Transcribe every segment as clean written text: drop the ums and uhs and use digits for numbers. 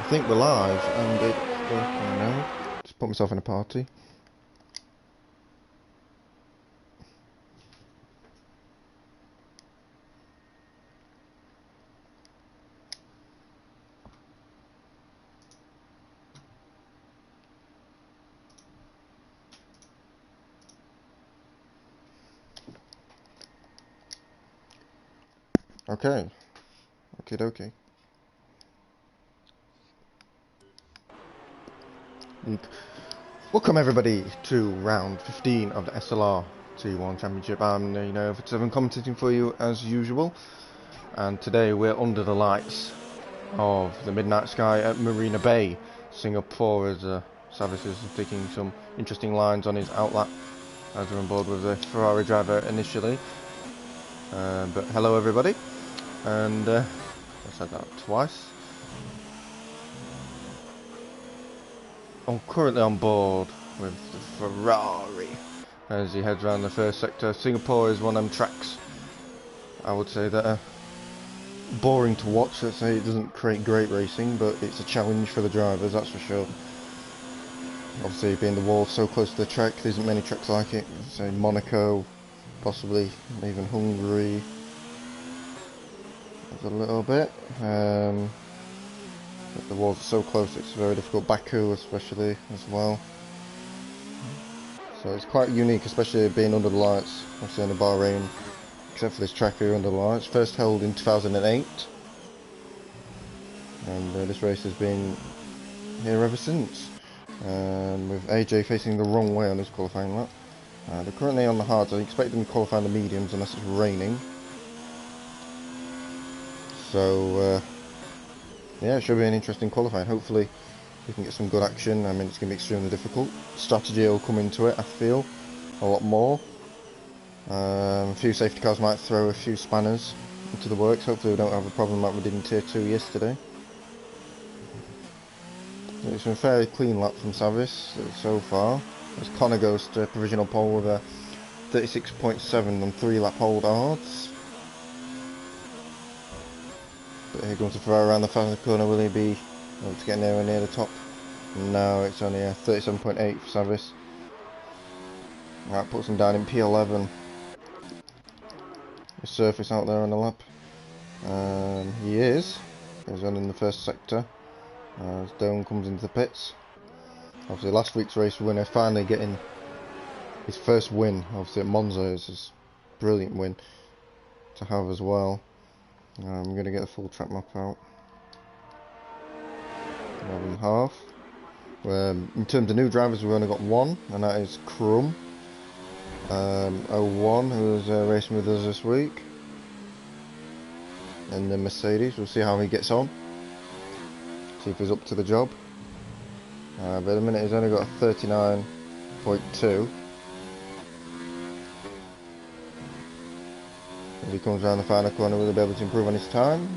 think we're live, and it's working now. Just put myself in a party. Okay. Okie dokie. Welcome everybody to round 15 of the SLR T1 Championship. I'm Nino for 7 commentating for you as usual, and today we're under the lights of the midnight sky at Marina Bay, Singapore, as Savis is taking some interesting lines on his outlap as we're on board with the Ferrari driver initially. But hello everybody, and I said that twice. I'm currently on board with the Ferrari as he heads around the first sector. Singapore is one of them tracks, I would say, that are boring to watch. Let's say it doesn't create great racing, but it's a challenge for the drivers, that's for sure. Obviously, being the wall so close to the track, there isn't many tracks like it. Say Monaco, possibly even Hungary. There's a little bit. But the walls are so close, it's very difficult. Baku especially as well. So it's quite unique, especially being under the lights. Obviously in the Bahrain, except for this track here under the lights. First held in 2008. And this race has been here ever since. With AJ facing the wrong way on his qualifying lap. They're currently on the hards. I expect them to qualify the mediums unless it's raining. So yeah, it should be an interesting qualifying. Hopefully we can get some good action. I mean, it's going to be extremely difficult. Strategy will come into it, I feel, a lot more. A few safety cars might throw a few spanners into the works. Hopefully we don't have a problem like we did in Tier 2 yesterday. It's been a fairly clean lap from Savis so far, as Connor goes to provisional pole with a 36.7 on 3 lap hold hards. But here comes the Ferrari around the final corner. Will he be able to get nowhere near the top? No, it's only a 37.8 for Savis. That puts him down in P11. The surface out there on the lap. He is. He's on in the first sector. As Dome comes into the pits. Obviously last week's race winner finally getting his first win. Obviously at Monza is a brilliant win to have as well. I'm going to get the full track map out. 11.5. In terms of new drivers, we've only got one, and that is Krum 01, who's racing with us this week. And the Mercedes, we'll see how he gets on. See if he's up to the job. But at the minute he's only got a 39.2. As he comes around the final corner, will he be able to improve on his time?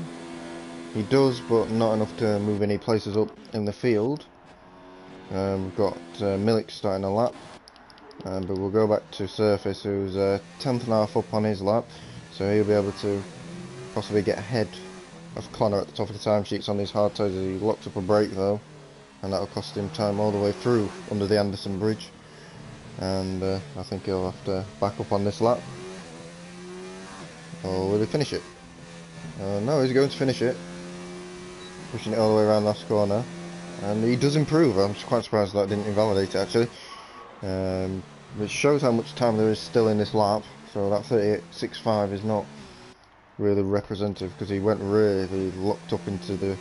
He does, but not enough to move any places up in the field. We've got Milik starting a lap, but we'll go back to Surface, who's 10th and a half up on his lap, so he'll be able to possibly get ahead of Connor at the top of the timesheets on these hard tyres. He locked up a brake though, and that'll cost him time all the way through under the Anderson Bridge, and I think he'll have to back up on this lap. Or will he finish it? No, he's going to finish it. Pushing it all the way around last corner. And he does improve. I'm quite surprised that didn't invalidate it actually. Which shows how much time there is still in this lap. So that 38.65 is not really representative, because he went really locked up into the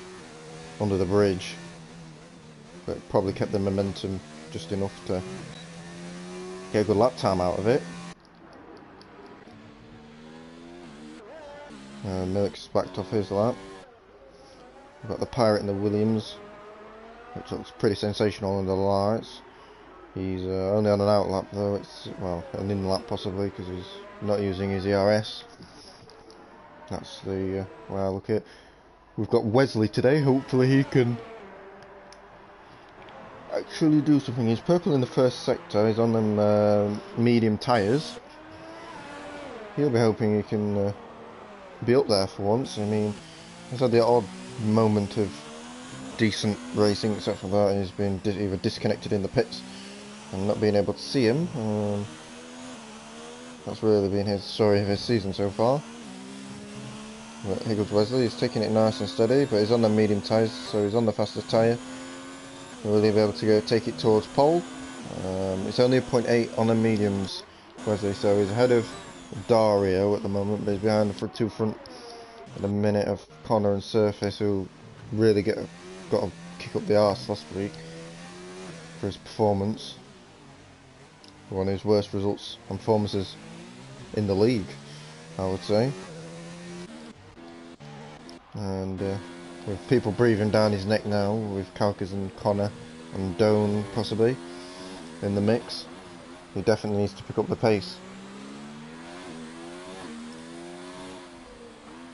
under the bridge. But probably kept the momentum just enough to get a good lap time out of it. Milik's backed off his lap. We've got the Pirate and the Williams, which looks pretty sensational under the lights. He's only on an out lap though. It's, well, an in lap possibly, because he's not using his ERS. That's the way I look at it. We've got Wesley today. Hopefully he can actually do something. He's purple in the first sector. He's on them medium tyres. He'll be hoping he can be up there for once. I mean, he's had the odd moment of decent racing, except for that he's been either disconnected in the pits and not being able to see him. That's really been his story of his season so far. But here goes Wesley, he's taking it nice and steady, but he's on the medium tyres, so he's on the fastest tyre. Will he be able to take it towards pole? It's only a 0.8 on the mediums, Wesley, so he's ahead of Dario at the moment, but he's behind the two front at the minute of Connor and Surface, who really got to kick up the arse last week for his performance. One of his worst results and performances in the league, I would say. And with people breathing down his neck now, with Kalkas and Connor and Doan possibly in the mix, he definitely needs to pick up the pace.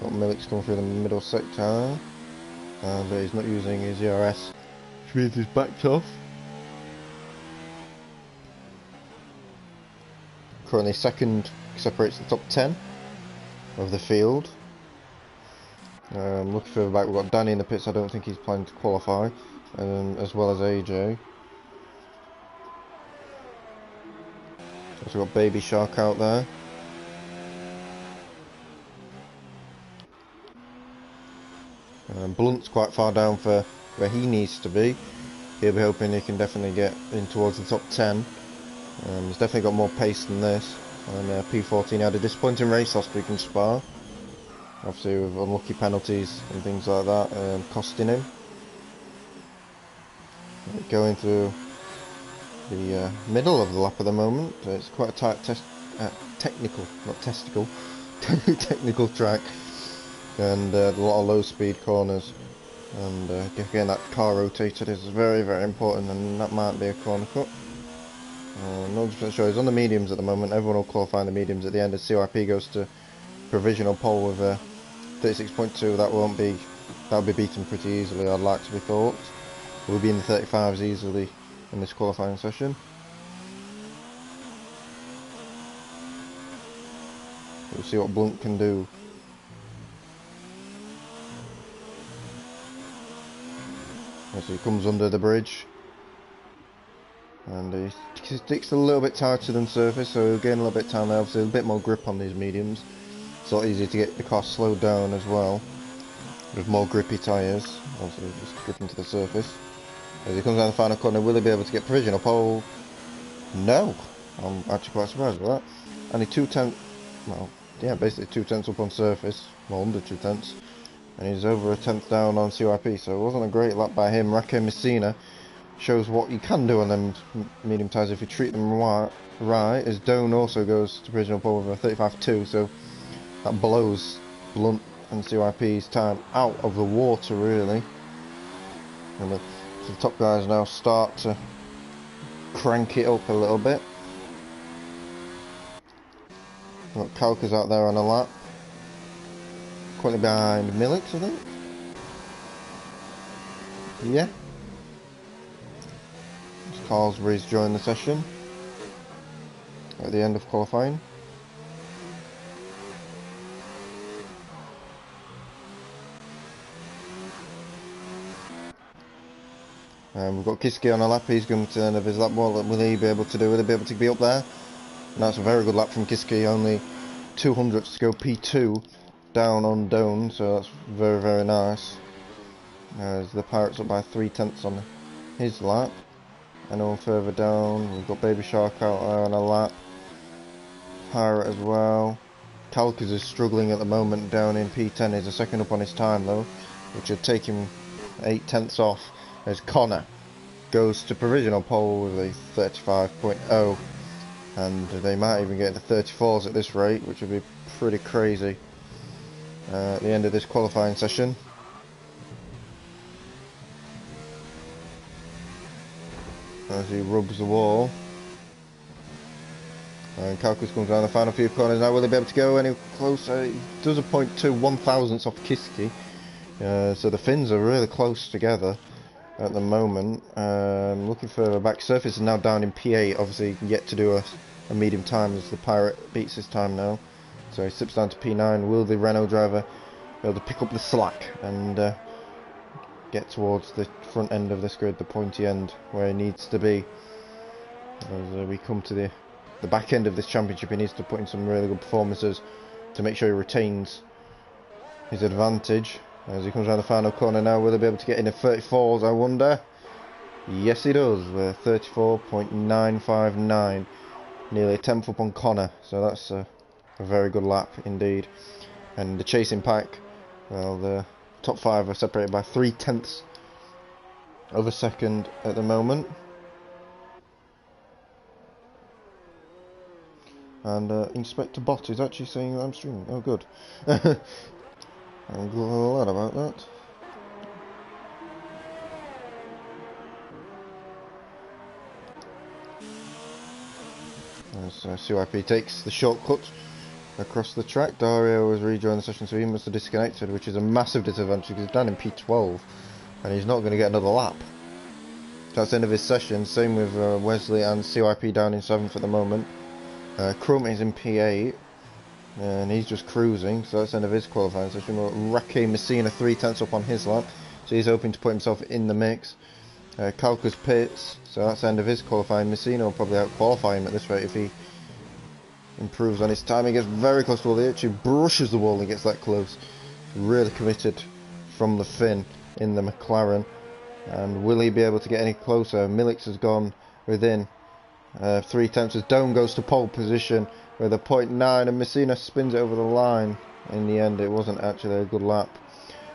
Got Millicks coming through the middle sector, but he's not using his ERS, which means he's backed off. Currently second, separates the top 10 of the field. Looking further back, we've got Danny in the pits. I don't think he's planning to qualify, as well as AJ. Also got Baby Shark out there. Blunt's quite far down for where he needs to be. He'll be hoping he can definitely get in towards the top 10. He's definitely got more pace than this. And P14 had a disappointing race last week in Spa. Obviously with unlucky penalties and things like that costing him. Going through the middle of the lap at the moment. It's quite a tight technical, not testicle, technical track. And a lot of low speed corners. And getting that car rotated is very, very important, and that might be a corner cut. Not 100% sure. He's on the mediums at the moment. Everyone will qualify in the mediums at the end as CYP goes to provisional pole with 36.2. That'll be beaten pretty easily, I'd like to be thought. We'll be in the 35s easily in this qualifying session. We'll see what Blunt can do. As he comes under the bridge. And he sticks a little bit tighter than Surface, so he'll gain a little bit of time there. Obviously a bit more grip on these mediums. It's a lot easier to get the car slowed down as well. With more grippy tyres. Obviously just gripping to the surface. As he comes down the final corner, will he be able to get provisional pole? No! I'm actually quite surprised with that. Only 2/10, well, yeah, basically 2/10 up on Surface. Well, under 2/10. And he's over a 10th down on CYP, so it wasn't a great lap by him. Raquel Messina shows what you can do on them medium tyres if you treat them right. As Doan also goes to provisional pole with a 35.2, so that blows Blunt and CYP's time out of the water, really. And the top guys now start to crank it up a little bit. Got Kalkas out there on a lap. Currently behind Millicks, I think. Yeah. Carlsbury's joined the session at the end of qualifying. We've got Kiski on a lap. He's going to the end of his lap. What will he be able to do? Will he be able to be up there? And that's a very good lap from Kiski. Only 200ths to go. P2 down on Doan, so that's very, very nice. As the Pirates up by 3/10 on his lap. And on further down, we've got Baby Shark out there on a lap. Pirate as well. Kalkas is struggling at the moment down in P10. He's a second up on his time though, which would take him 8/10 off. As Connor goes to provisional pole with a 35.0. And they might even get into 34s at this rate, which would be pretty crazy at the end of this qualifying session. As he rubs the wall. And Kalkas comes down the final few corners. Now will he be able to go any closer? He does a 0.2 1/1000th off Kiski. So the fins are really close together at the moment. Looking further back, Surface is now down in P8. Obviously yet to do a medium time as the Pirate beats his time now. So he slips down to P9. Will the Renault driver be able to pick up the slack and get towards the front end of this grid, the pointy end, where he needs to be. As we come to the back end of this championship, he needs to put in some really good performances to make sure he retains his advantage. As he comes around the final corner now, will he be able to get in the 34s, I wonder? Yes, he does, with 34.959. Nearly a tenth up on Connor, so that's a very good lap indeed. And the chasing pack, well, the top 5 are separated by 0.3 of a second at the moment. And Inspector Bot is actually saying that I'm streaming. Oh, good. I'm glad about that. As CYP takes the shortcut across the track, Dario has rejoined the session, so he must have disconnected, which is a massive disadvantage because he's down in P12 and he's not going to get another lap. That's the end of his session. Same with Wesley and CYP down in 7th at the moment. Crum is in P8 and he's just cruising, so that's the end of his qualifying session. Raquel Messina 0.3 up on his lap, so he's hoping to put himself in the mix. Kalka's pits, so that's the end of his qualifying. Messina will probably out-qualify him at this rate if he improves on his time. He gets very close to the wall, he actually brushes the wall and gets that close. Really committed from the Finn in the McLaren. And will he be able to get any closer? Millix has gone within 0.3 as Dome goes to pole position with a 0.9 and Messina spins it over the line. In the end, it wasn't actually a good lap.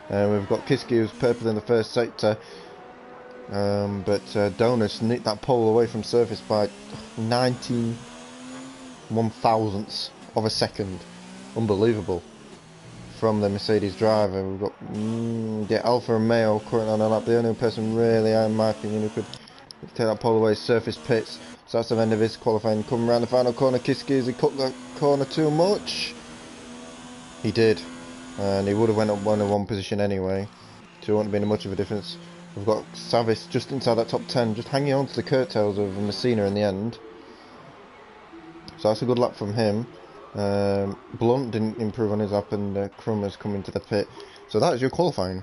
We've got Kiski who's purple in the first sector. But Donut nicked that pole away from surface by 19/1000ths of a second. Unbelievable from the Mercedes driver. We've got Alfa Romeo currently on a lap. The only person really, in my opinion, who could take that pole away is Surface Pits. So that's the end of his qualifying. Coming around the final corner, Kiski, has he cut that corner too much? He did, and he would have went up 1-1 position anyway, so it wouldn't have been much of a difference. We've got Savis just inside that top 10, just hanging on to the curtails of Messina in the end. So that's a good lap from him. Blunt didn't improve on his lap, and Crum has come into the pit. So that is your qualifying.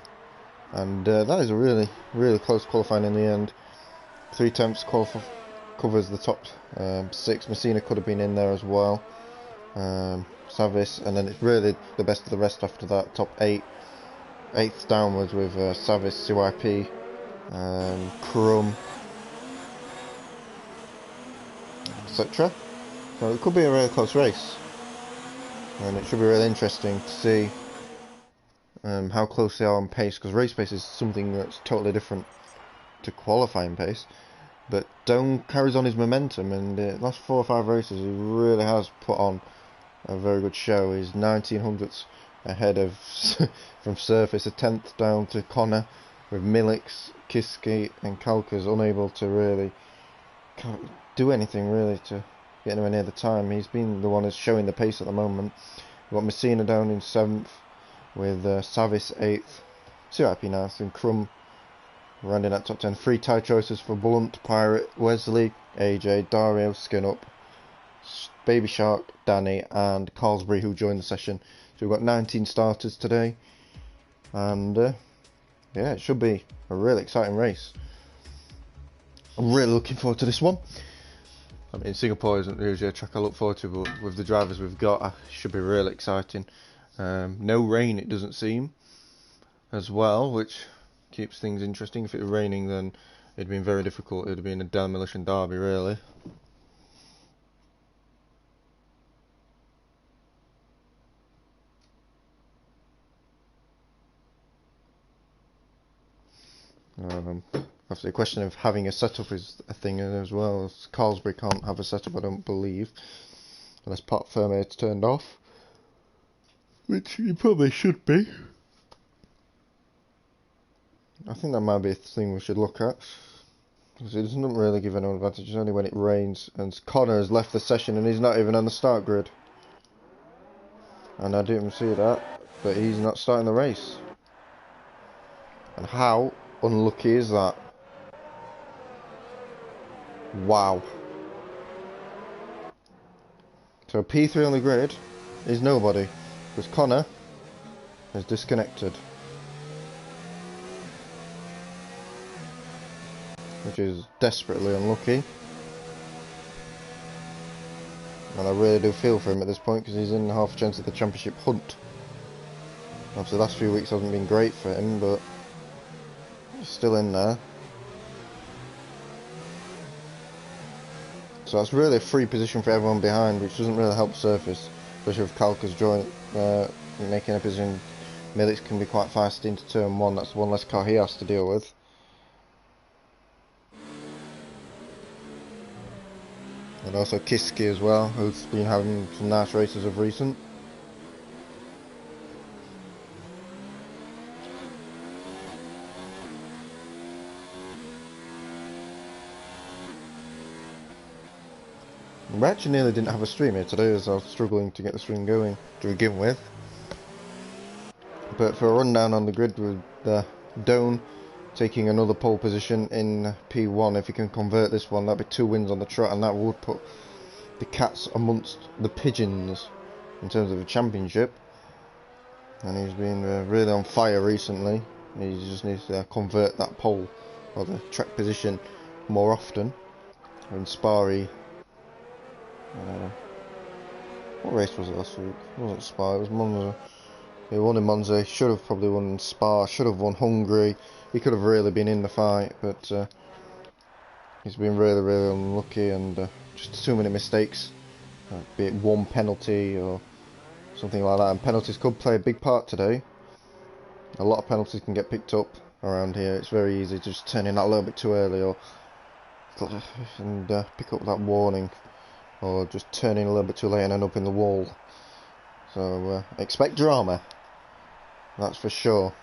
And that is a really, really close qualifying in the end. 0.3 covers the top 6. Messina could have been in there as well. Savis, and then it's really the best of the rest after that. Top 8. 8th downwards with Savis, CYP, Crum, etc. So it could be a really close race, and it should be really interesting to see how close they are on pace, because race pace is something that's totally different to qualifying pace. But Dome carries on his momentum, and the last 4 or 5 races he really has put on a very good show. He's 1900ths ahead of from surface, a 10th down to Connor, with Millix, Kiski and Kalkas unable to really do anything really to get anywhere near the time. He's been the one that's showing the pace at the moment. We've got Messina down in 7th with Savis 8th, CIP 9th, and Crum rounding that top 10. 3 tie choices for Blunt, Pirate, Wesley, AJ, Dario, Skin Up, Baby Shark, Danny and Carlsbury, who joined the session. So we've got 19 starters today, and yeah, it should be a really exciting race. I'm really looking forward to this one. I mean, Singapore isn't usually a track I look forward to, but with the drivers we've got, it should be really exciting. No rain, it doesn't seem, as well, which keeps things interesting. If it was raining, then it'd been very difficult. It'd have been a demolition derby, really. Obviously, the question of having a setup is a thing as well. Carlsbury can't have a setup, I don't believe, unless part firmware's turned off, which you probably should be. I think that might be a thing we should look at, because it doesn't really give anyone advantage. It's only when it rains, and Connor has left the session and he's not even on the start grid. And I didn't see that, but he's not starting the race. And how unlucky is that? Wow. So P3 on the grid is nobody, because Connor is disconnected. which is desperately unlucky. And I really do feel for him at this point, because he's in half a chance of the championship hunt. Obviously the last few weeks hasn't been great for him, but he's still in there. So that's really a free position for everyone behind, which doesn't really help Surface, especially with Kalka's joint making a position. Milix can be quite fast into turn 1, that's one less car he has to deal with. And also Kiski as well, who's been having some nice races of recent. We actually nearly didn't have a stream here today, as I was struggling to get the stream going to begin with. But for a rundown on the grid, with Doan taking another pole position in P1, if he can convert this one, that'd be 2 wins on the trot, and that would put the Cats amongst the Pigeons in terms of a championship. And he's been really on fire recently. He just needs to convert that pole or the track position more often. In Spa, what race was it last week? It wasn't Spa, it was Monza. He won in Monza, should have probably won in Spa, should have won Hungary. He could have really been in the fight, but he's been really, really unlucky, and just too many mistakes. Be it one penalty or something like that, and penalties could play a big part today. A lot of penalties can get picked up around here. It's very easy to just turn in that a little bit too early, or and pick up that warning, or just turn in a little bit too late and end up in the wall. So expect drama, that's for sure.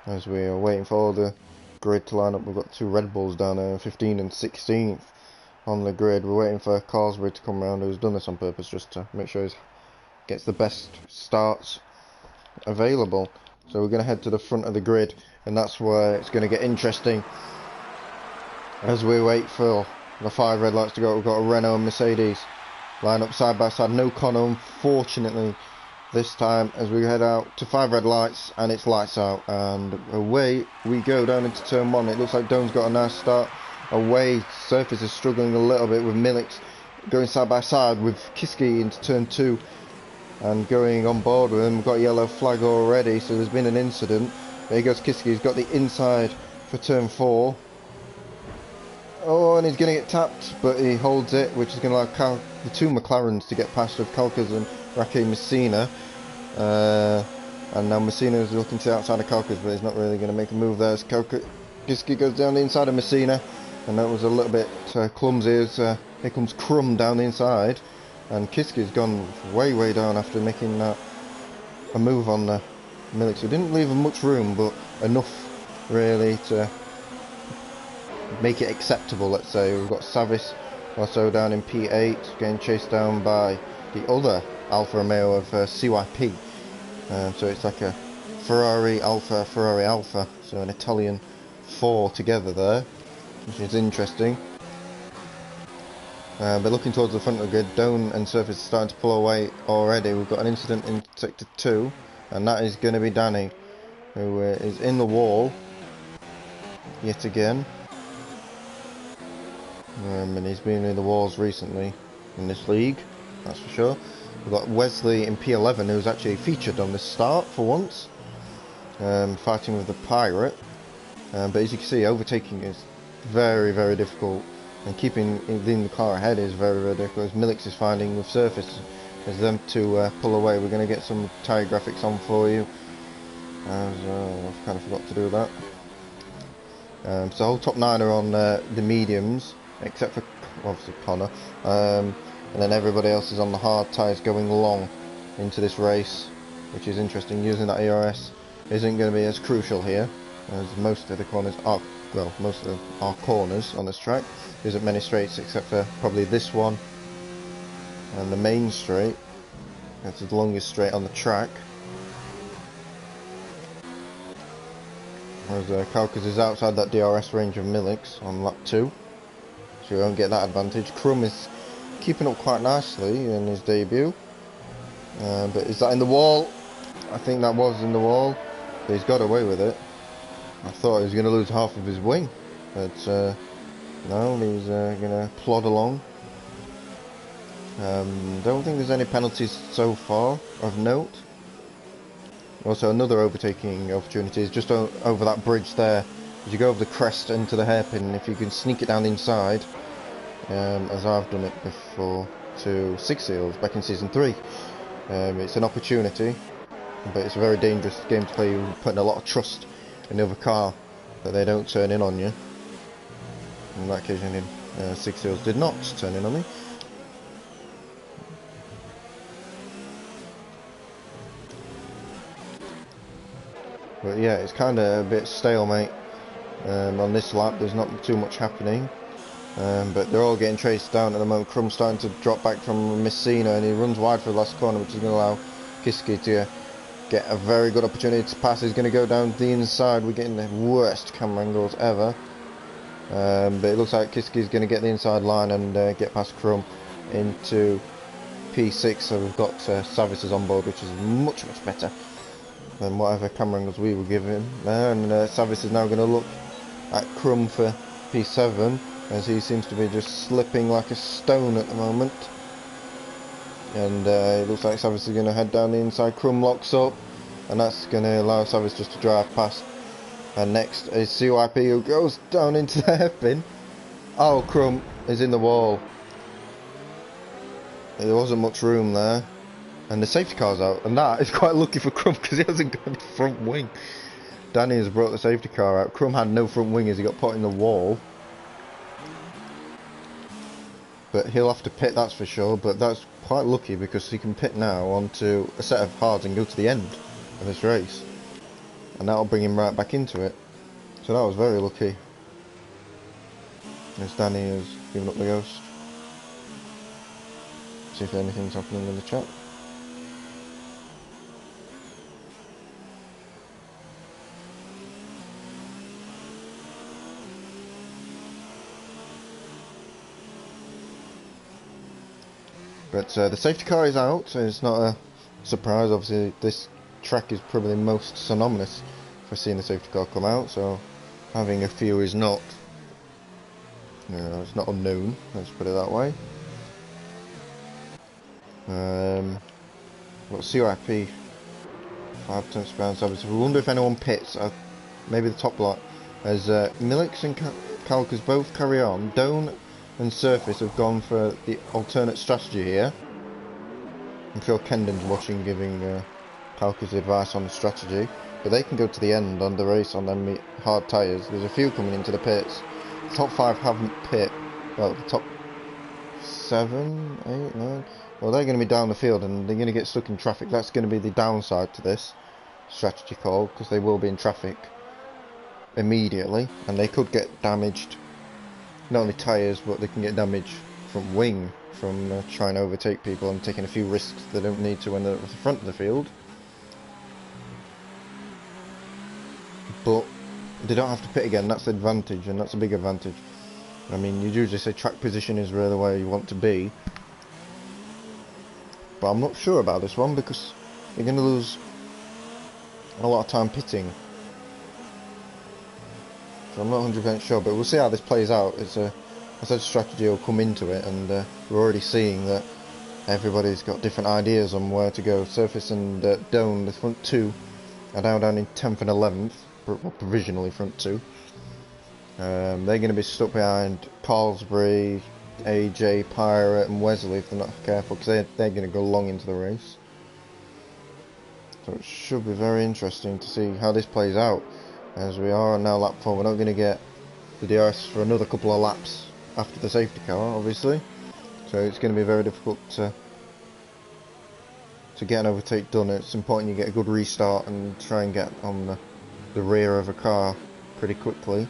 As we are waiting for the grid to line up, we've got 2 Red Bulls down there, 15 and 16th on the grid. We're waiting for Carsbury to come around, who's done this on purpose just to make sure he gets the best starts available. So we're going to head to the front of the grid, and that's where it's going to get interesting as we wait for the 5 red lights to go. We've got a Renault and Mercedes line up side by side. No Connor, unfortunately, this time, as we head out to 5 red lights, and it's lights out, and away we go down into turn 1. It looks like Doan's got a nice start. Away, Surface is struggling a little bit with Milix going side by side with Kiski into turn 2 and going on board with him. We've got a yellow flag already, so there's been an incident. There he goes, Kiski. He's got the inside for turn 4. Oh, and he's going to get tapped, but he holds it, which is going to allow the 2 McLarens to get past with Kalkas and Raquel Messina. And now Messina is looking to the outside of Kalkas, but he's not really going to make a move there as Kiski goes down the inside of Messina, and that was a little bit clumsy as here comes Crumb down the inside, and Kiski's gone way down after making a move on Milix. He didn't leave him much room, but enough really to make it acceptable, let's say. We've got Savis also down in P8, getting chased down by the other Alfa Romeo of CYP. So it's like a Ferrari Alfa, so an Italian 4 together there, which is interesting. But looking towards the front of the grid, Doan and Surface are starting to pull away already. We've got an incident in sector 2, and that is going to be Danny, who is in the wall yet again. And he's been in the walls recently in this league, that's for sure. We've got Wesley in P11, who's actually featured on this start for once, fighting with the Pirate. But as you can see, overtaking is very difficult, and keeping the car ahead is very difficult, as Milix is finding with Surface as them to pull away. We're going to get some tyre graphics on for you, as I've kind of forgot to do that. So the whole top 9 are on the mediums, except for obviously Connor, and then everybody else is on the hard tyres going long into this race, which is interesting. Using that ERS isn't going to be as crucial here, as most of the corners are, well, most of our corners on this track. There isn't many straights except for probably this one and the main straight. It's the longest straight on the track. Whereas Kalkas is outside that DRS range of Milix on lap 2, so we won't get that advantage. Crumb is keeping up quite nicely in his debut, but is that in the wall? I think that was in the wall, but he's got away with it. I thought he was going to lose half of his wing But no, he's gonna plod along. Don't think there's any penalties so far of note. Also, another overtaking opportunity is just over that bridge there. As you go over the crest into the hairpin, if you can sneak it down inside, as I've done it before to Six Seals back in Season 3. It's an opportunity, but it's a very dangerous game to play. You're putting a lot of trust in the other car that they don't turn in on you. On that occasion, Six Seals did not turn in on me. But yeah, it's kind of a bit stalemate on this lap. There's not too much happening. But they're all getting chased down at the moment. Crum's starting to drop back from Messina, and he runs wide for the last corner, which is going to allow Kiski to get a very good opportunity to pass. He's going to go down the inside. We're getting the worst camera angles ever. But it looks like Kiski's going to get the inside line and get past Crum into P6. So we've got Savices on board, which is much better than whatever camera angles we were giving there. And Savis is now going to look at Crum for P7, as he seems to be just slipping like a stone at the moment. And it looks like Savis is going to head down the inside. Crum locks up, and that's going to allow Savis just to drive past. And next is CYP, who goes down into the hairpin. Oh, Crum is in the wall. There wasn't much room there. And the safety car's out, and that is quite lucky for Crum because he hasn't got any front wing. Danny has brought the safety car out. Crum had no front wing as he got put in the wall. But he'll have to pit, that's for sure. But that's quite lucky because he can pit now onto a set of hards and go to the end of this race. And that'll bring him right back into it. So that was very lucky. As Danny has given up the ghost. See if anything's happening in the chat. But the safety car is out, so it's not a surprise. Obviously, this track is probably most synonymous for seeing the safety car come out, so having a few is not, it's not unknown, let's put it that way. Got CIP, 5 tenths per service. We wonder if anyone pits, maybe the top lot, as Milix and Calcas both carry on. Doan and Surface have gone for the alternate strategy here. I'm sure Kendon's watching, giving Calcas advice on the strategy, but they can go to the end on the race on them hard tyres. There's a few coming into the pits. The top 5 haven't pit. Well, the top 7, 8, 9. Well, they're going to be down the field and they're going to get stuck in traffic. That's going to be the downside to this strategy call, because they will be in traffic immediately and they could get damaged. Not only tyres, but they can get damage from wing, from trying to overtake people and taking a few risks they don't need to when they're at the front of the field. But they don't have to pit again, that's the advantage, and that's a big advantage. I mean, you usually say track position is really where you want to be. But I'm not sure about this one, because you're going to lose a lot of time pitting. So I'm not 100% sure, but we'll see how this plays out. It's I said strategy will come into it, and we're already seeing that everybody's got different ideas on where to go. Surface and Doan, the front 2, are now down in 10th and 11th, provisionally front 2. They're going to be stuck behind Carlsbury, AJ, Pirate and Wesley if they're not careful, because they're going to go long into the race. So it should be very interesting to see how this plays out. As we are on now lap 4, we're not going to get the DRS for another couple of laps after the safety car, obviously. So it's going to be very difficult to get an overtake done. It's important you get a good restart and try and get on the rear of a car pretty quickly.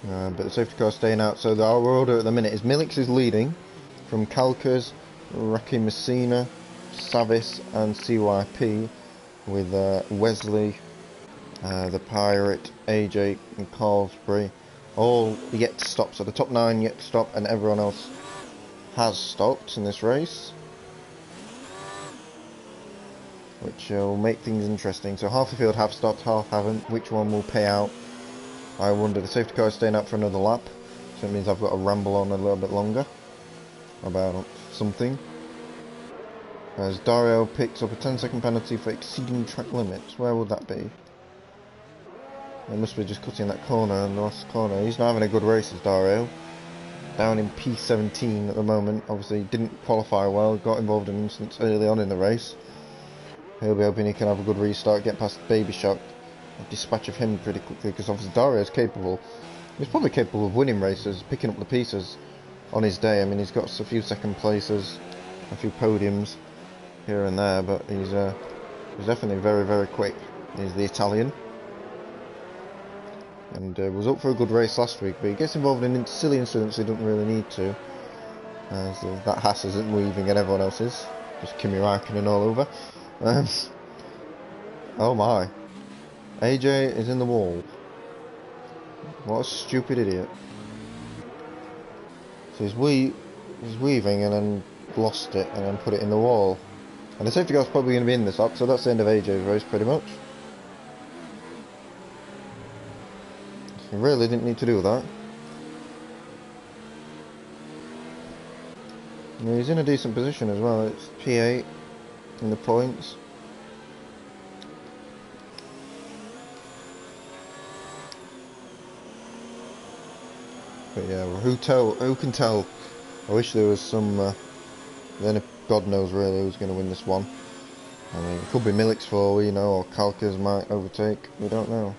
But the safety car is staying out, so our order at the minute is Milix is leading from Calcas, Rocky Messina, Savis and CYP, with Wesley, the Pirate, AJ and Carlsbury all yet to stop. So the top 9 yet to stop, and everyone else has stopped in this race. which will make things interesting. So half the field have stopped, half haven't. Which one will pay out? I wonder. The safety car is staying out for another lap, so it means I've got to ramble on a little bit longer about something. As Dario picks up a 10-second penalty for exceeding track limits. Where would that be? It must be just cutting that corner in the last corner. He's not having a good race, as Dario. Down in P17 at the moment. Obviously didn't qualify well, got involved in incidents early on in the race. He'll be hoping he can have a good restart, get past Baby Shock, and dispatch of him pretty quickly, because obviously Dario's capable. He's probably capable of winning races, picking up the pieces on his day. I mean, he's got a few second places, a few podiums here and there, but he's definitely very, very quick. He's the Italian. And was up for a good race last week, but he gets involved in silly incidents he doesn't really need to. So that Haas isn't weaving and everyone else is. Just Kimi Räikkönen all over. Oh my. AJ is in the wall. What a stupid idiot. So he's weaving and then lost it and then put it in the wall. And the safety car's probably going to be in this lap, so that's the end of AJ's race pretty much. He really didn't need to do that. And he's in a decent position as well. It's P8 in the points. But yeah, who can tell? I wish there was some. Then God knows really who's going to win this one. I mean, it could be Milik's for all we know, or Kalkas might overtake. We don't know.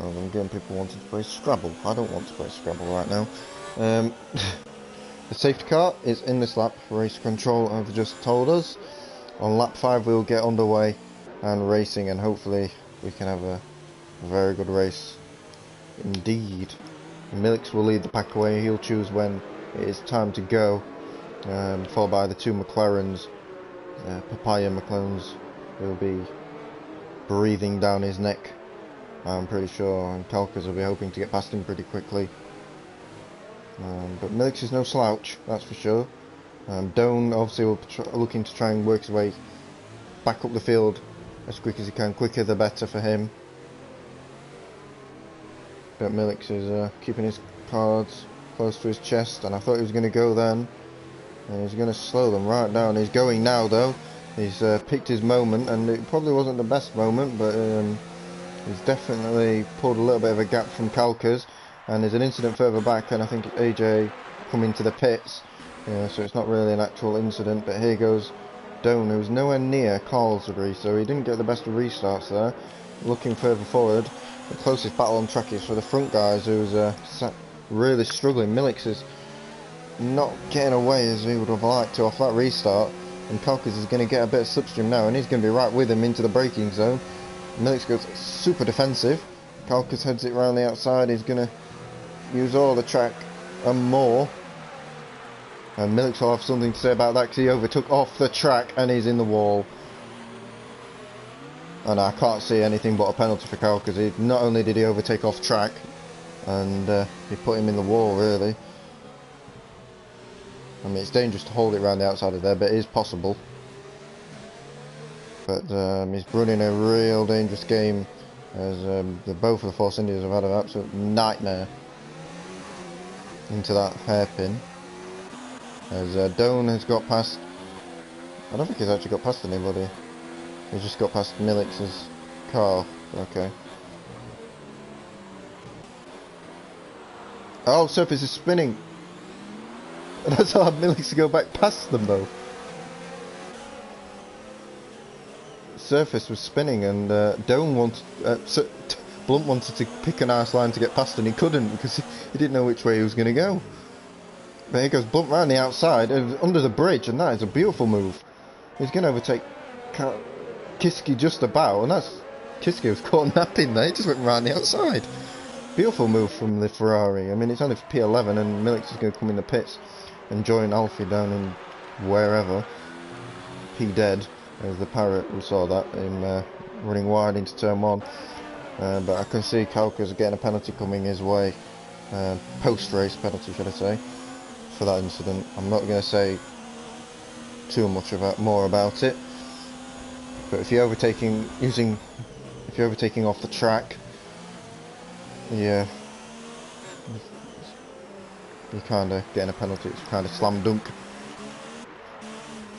I'm getting people wanting to play Scrabble. I don't want to play Scrabble right now. The safety car is in this lap. Race control have just told us. On lap 5 we'll get underway and racing, and hopefully we can have a very good race indeed. Milik will lead the pack away. He'll choose when it is time to go, followed by the two McLarens. Papaya McLarens will be breathing down his neck, I'm pretty sure, and Kalkas will be hoping to get past him pretty quickly. But Milik is no slouch, that's for sure. Doan obviously will looking to try and work his way back up the field as quick as he can. Quicker the better for him. But Milik is keeping his cards close to his chest, and I thought he was going to go then. And he's going to slow them right down. He's going now though. He's picked his moment, and it probably wasn't the best moment, but he's definitely pulled a little bit of a gap from Kalkas. And there's an incident further back, and I think AJ coming to the pits. So it's not really an actual incident, but here goes Doan, who's nowhere near Carlsbury, so he didn't get the best of restarts there. Looking further forward, the closest battle on track is for the front guys, who's really struggling. Milik is not getting away as he would have liked to off that restart, and Kalkas is going to get a bit of slipstream now, and he's going to be right with him into the braking zone. Milik goes super defensive. Kalkas heads it round the outside. He's going to use all the track and more. And Milik will have something to say about that, because he overtook off the track and he's in the wall. And I can't see anything but a penalty for Kalkas. Not only did he overtake off track, and he put him in the wall really. I mean, it's dangerous to hold it around the outside of there, but it is possible. But he's running a real dangerous game, as both of the Force Indians have had an absolute nightmare into that hairpin. As Doan has got past, I don't think he's actually got past anybody. He's just got past Milik's car. Okay. Oh, Surface is spinning. That's hard Milik's to go back past them though. Surface was spinning, and Doan wanted, Blunt wanted to pick a nice line to get past, and he couldn't because he didn't know which way he was going to go. But here goes Blunt round the outside, under the bridge, and that is a beautiful move. He's going to overtake Kiski just about, and Kiski was caught napping there. He just went round the outside. Beautiful move from the Ferrari. I mean, it's only for P11, and Milik is going to come in the pits and join Alfie down in wherever. P dead. There's the Parrot, we saw that, him running wide into turn 1. But I can see Kalkas getting a penalty coming his way. Post-race penalty, should I say, for that incident. I'm not going to say too much more about it. But if you're overtaking off the track, yeah, you're kind of getting a penalty. It's kind of slam dunk,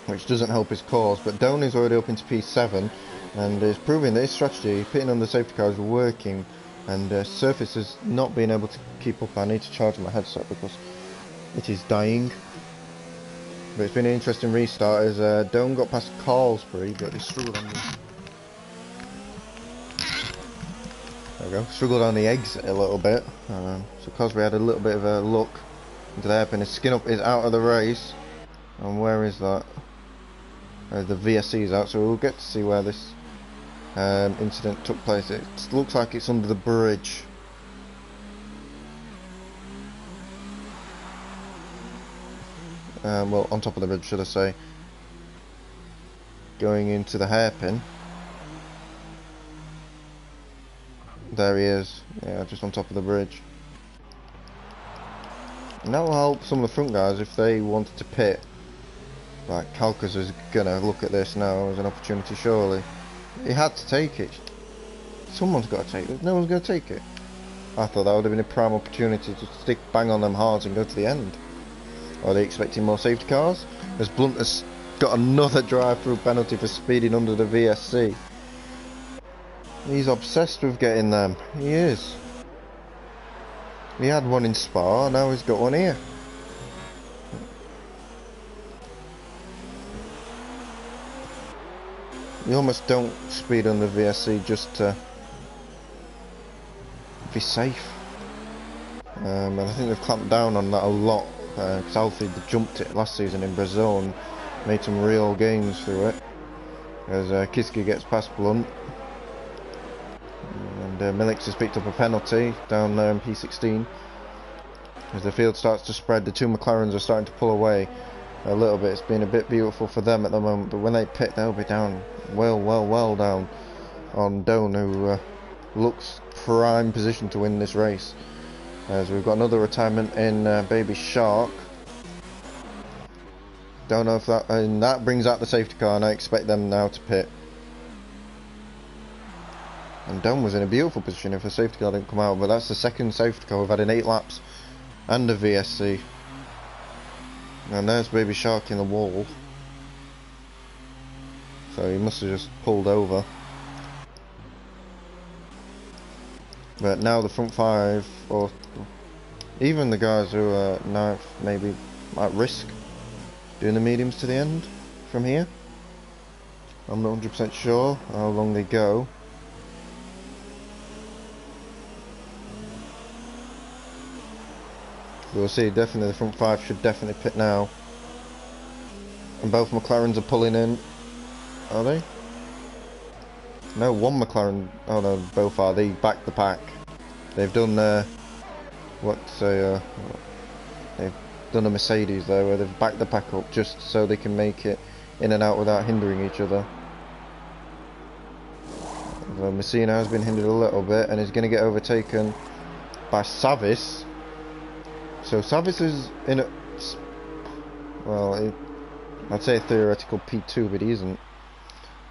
which doesn't help his cause. But Donny's already up into P7 and is proving that his strategy, pitting on the safety car, is working. And Surface has not been able to keep up. I need to charge my headset because it is dying. But it's been an interesting restart as Doan got past Carlsbury, but he struggled on the... There we go. Struggled on the exit a little bit. So Cosbury had a little bit of a look into the hairpin. His skin up is out of the race. And where is that? The VSC is out, so we'll get to see where this incident took place. It looks like it's under the bridge. Well, on top of the bridge, should I say. Going into the hairpin. There he is. Yeah, just on top of the bridge. And that will help some of the front guys if they wanted to pit. Like, Kalkas is gonna look at this now as an opportunity, surely. He had to take it. Someone's got to take it. No one's going to take it. I thought that would have been a prime opportunity to stick bang on them hards and go to the end. Are they expecting more safety cars? As Blunt has got another drive-through penalty for speeding under the VSC. He's obsessed with getting them. He is. He had one in Spa, now he's got one here. You almost don't speed on the VSC just to be safe. And I think they've clamped down on that a lot. Because Alfie jumped it last season in Brazil and made some real gains through it. As Kiski gets past Blunt. And Millix has picked up a penalty down there in P16. As the field starts to spread, the two McLarens are starting to pull away a little bit. It's been a bit beautiful for them at the moment, but when they pit, they'll be down well down on Doan, who looks prime position to win this race. As we've got another retirement in Baby Shark. Don't know if that... and that brings out the safety car, and I expect them now to pit. And Doan was in a beautiful position if the safety car didn't come out, but that's the second safety car we've had in 8 laps. And a VSC. And there's Baby Shark in the wall. So he must have just pulled over. But now the front 5, or even the guys who are now maybe at risk doing the mediums to the end from here. I'm not 100% sure how long they go. We'll see. Definitely the front 5 should definitely pit now. And both McLarens are pulling in. Are they? No, one McLaren. Oh no, both are. They backed the pack. They've done they've done a Mercedes there, where they've backed the pack up just so they can make it in and out without hindering each other. Messina has been hindered a little bit and is going to get overtaken by Savis. So Savis is in a... well, I'd say a theoretical P2, but he isn't.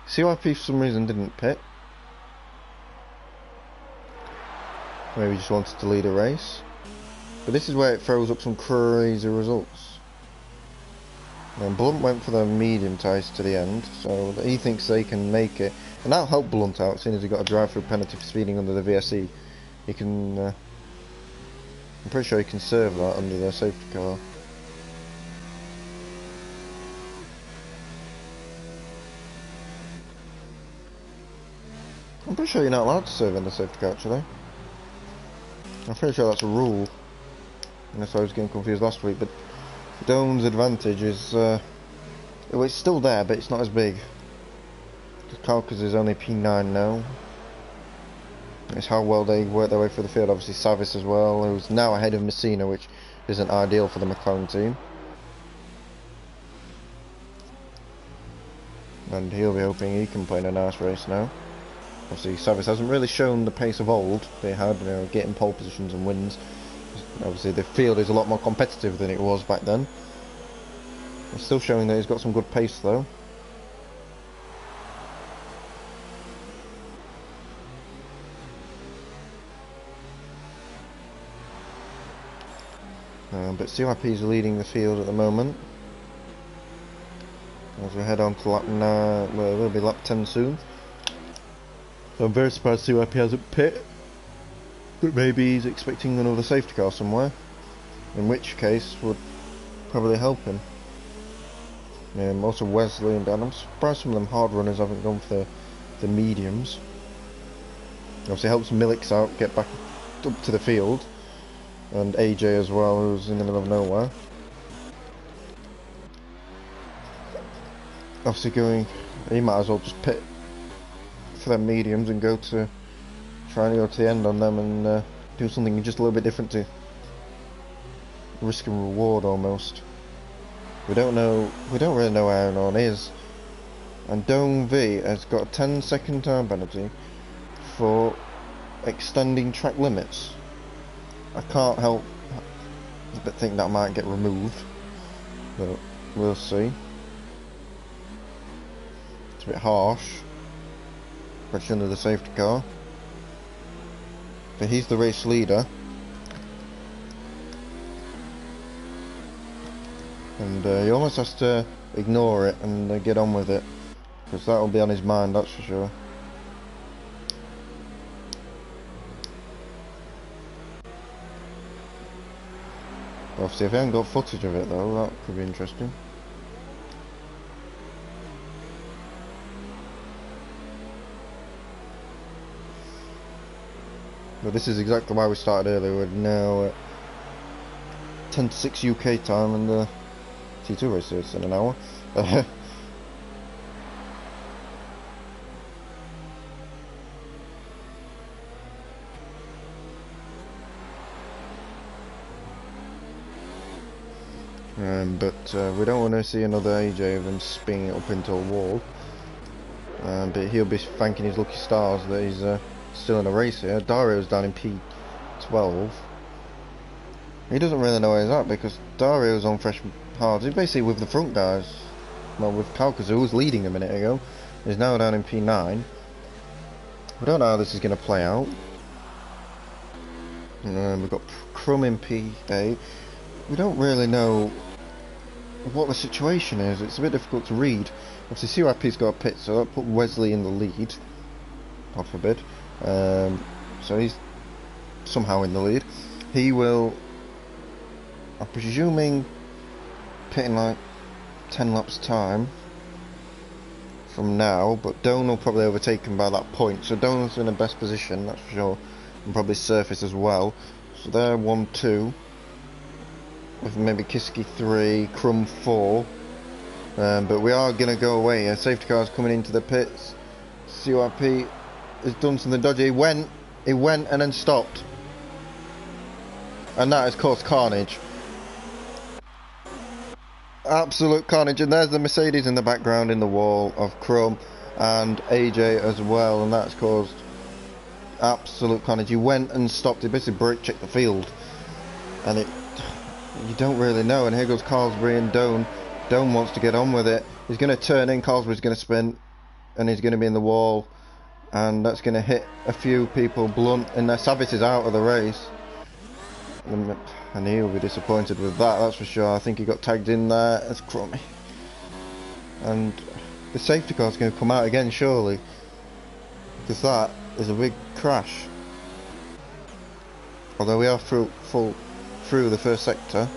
CYP for some reason didn't pit. Maybe just wanted to lead a race. But this is where it throws up some crazy results. And Blunt went for the medium tyres to the end, so he thinks they can make it. And that'll help Blunt out, seeing as he got a drive-through penalty for speeding under the VSE. He can... I'm pretty sure he can serve that under their safety car. I'm pretty sure you're not allowed to serve under safety car, actually. I'm pretty sure that's a rule. Unless I was getting confused last week, but Doan's advantage is... well, it's still there, but it's not as big. Kalkas is only P9 now. It's how well they work their way through the field. Obviously Savis as well, who's now ahead of Messina, which isn't ideal for the McLaren team. And he'll be hoping he can play in a nice race now. Obviously Savis hasn't really shown the pace of old. They had, getting pole positions and wins. Obviously the field is a lot more competitive than it was back then. It's still showing that he's got some good pace though. But CYP is leading the field at the moment. As we head on to lap 9, well, it will be lap 10 soon. So I'm very surprised CYP hasn't pit. But maybe he's expecting another safety car somewhere. In which case, would probably help him. Also Wesley and Dan. I'm surprised some of them hard runners haven't gone for the mediums. Obviously helps Millix out, get back up to the field. And AJ as well, who's in the middle of nowhere. Obviously he might as well just pit for them mediums and try and go to the end on them and do something just a little bit different to risk and reward almost. We don't really know where Aaron On is. And Dome V has got a 10-second time penalty for extending track limits. I can't help but think that might get removed, but we'll see. It's a bit harsh, especially under the safety car. But he's the race leader, and he almost has to ignore it and get on with it, because that will be on his mind, that's for sure. Obviously, if I haven't got footage of it though, that could be interesting. But this is exactly why we started earlier. We're now at 10 to 6 UK time, and the T2 race is in an hour. But we don't want to see another AJ of him spinning it up into a wall. But he'll be thanking his lucky stars that he's still in a race here. Dario's down in P12. He doesn't really know where he's at because Dario's on fresh hards. He's basically with the front guys. Well, with Kalkazoo, who was leading a minute ago. He's now down in P9. We don't know how this is going to play out. We've got Crumb in P8. We don't really know what the situation is. It's a bit difficult to read. Obviously CYP's got a pit, so that put Wesley in the lead. God forbid. So he's somehow in the lead. He will, I'm presuming, pit in like 10 laps time from now, but Doan will probably overtake him by that point. So Doan's in the best position, that's for sure, and probably surface as well. So they're 1-2. With maybe Kiski 3, Crumb 4, but we are going to go away. A safety car's coming into the pits. CYP has done something dodgy. He went and then stopped, and that has caused carnage. Absolute carnage. And there's the Mercedes in the background in the wall of Crumb and AJ as well, and that's caused absolute carnage. He went and stopped. He basically brake checked the field, and you don't really know. And here goes Carlsbury and Doan. Doan wants to get on with it. He's going to turn in, Carlsbury's going to spin, and he's going to be in the wall, and that's going to hit a few people blunt, and Savitt is out of the race, and he'll be disappointed with that, that's for sure. I think he got tagged in there as crummy, and the safety car's going to come out again surely, because that is a big crash. Although we are through the first sector,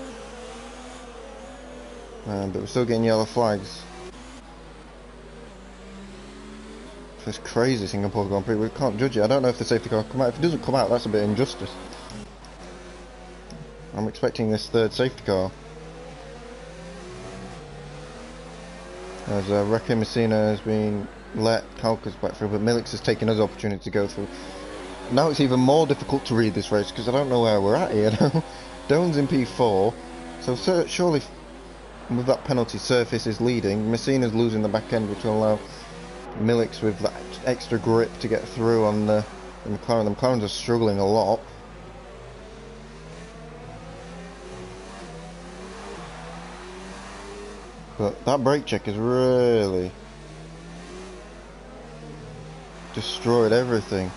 but we're still getting yellow flags. It's crazy Singapore Grand Prix. We can't judge it. I don't know if the safety car will come out. If it doesn't come out, that's a bit of injustice. I'm expecting this third safety car. As Recco Messina has been let Kalkas back through, but Millix has taken his opportunity to go through. Now it's even more difficult to read this race because I don't know where we're at here now. Doan's in P4, so surely with that penalty, Surface is leading. Messina's losing the back end, which will allow Millix with that extra grip to get through on the McLaren. The McLarens are struggling a lot. But that brake check has really destroyed everything.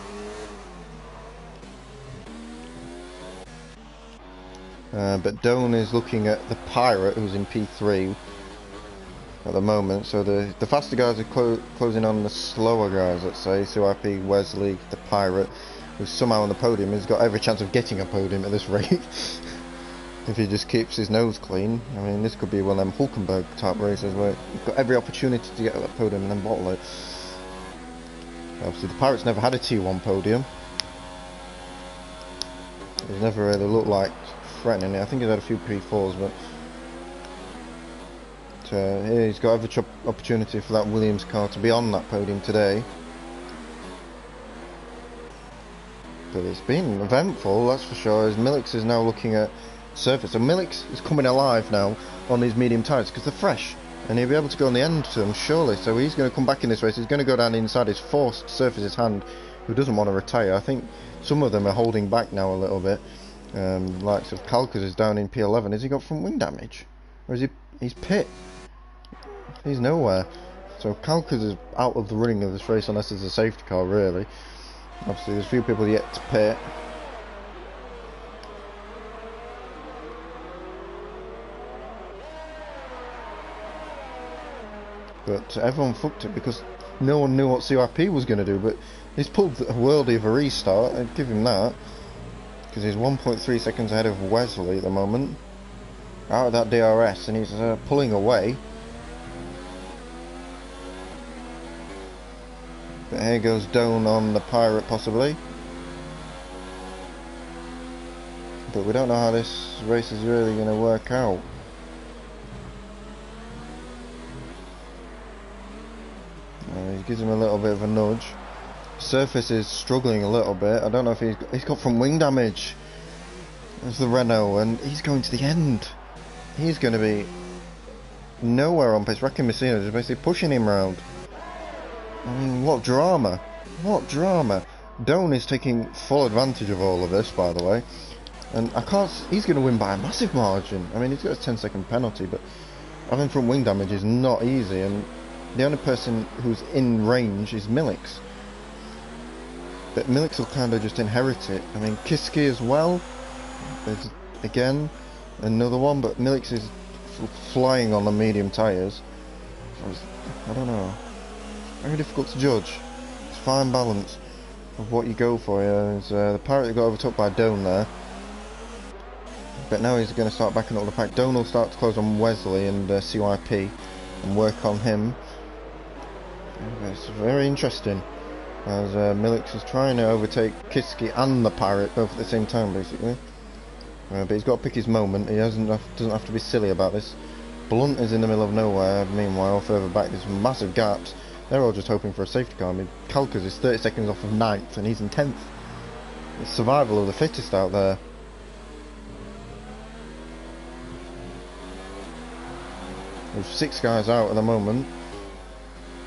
But Doan is looking at the Pirate, who's in P3 at the moment. So the faster guys are closing on the slower guys, let's say. CYP, Wesley, the Pirate, who's somehow on the podium. He's got every chance of getting a podium at this rate. If he just keeps his nose clean. I mean, this could be one of them Hulkenberg type races where you've got every opportunity to get at that podium and then bottle it. Obviously, the Pirate's never had a T1 podium. He's never really looked like threatening it. I think he's had a few P4s, but yeah, he's got every opportunity for that Williams car to be on that podium today. But it's been eventful, that's for sure. As Millix is now looking at surface, so Millix is coming alive now on these medium tyres because they're fresh, and he'll be able to go on the end to them surely. So he's going to come back in this race. He's going to go down inside his forced surface hand, who doesn't want to retire. I think some of them are holding back now a little bit. Likes of Kalkas is down in P11. Has he got front wing damage, or is he's pit? He's nowhere. So Kalkas is out of the running of this race unless there's a safety car, really. Obviously there's a few people yet to pit. But everyone fucked it because no one knew what CYP was going to do. But he's pulled a worldie of a restart. I'd give him that, because he's 1.3 seconds ahead of Wesley at the moment, out of that DRS, and he's pulling away. But here goes Doan on the Pirate possibly. But we don't know how this race is really going to work out. He gives him a little bit of a nudge. Surface is struggling a little bit. I don't know if he's got front wing damage. There's the Renault, and he's going to the end. He's going to be nowhere on pace. Wrecking Messina is basically pushing him around. I mean, what drama. What drama. Doan is taking full advantage of all of this, by the way. And he's going to win by a massive margin. I mean, he's got a 10-second penalty, but having front wing damage is not easy, and the only person who's in range is Millix. But Millix will kind of just inherit it. I mean, Kiski as well. There's, again, another one, but Millix is flying on the medium tyres. I don't know. Very difficult to judge. It's fine balance of what you go for here. The Pirate got overtook by Doan there. But now he's going to start backing up the pack. Doan will start to close on Wesley and CYP and work on him. It's very interesting, as Millix is trying to overtake Kiski and the Pirate both at the same time, basically. But he's got to pick his moment. He doesn't have to be silly about this. Blunt is in the middle of nowhere. Meanwhile, further back, there's massive gaps. They're all just hoping for a safety car. I mean, Kalkas is 30 seconds off of 9th, and he's in 10th. It's survival of the fittest out there. There's 6 guys out at the moment.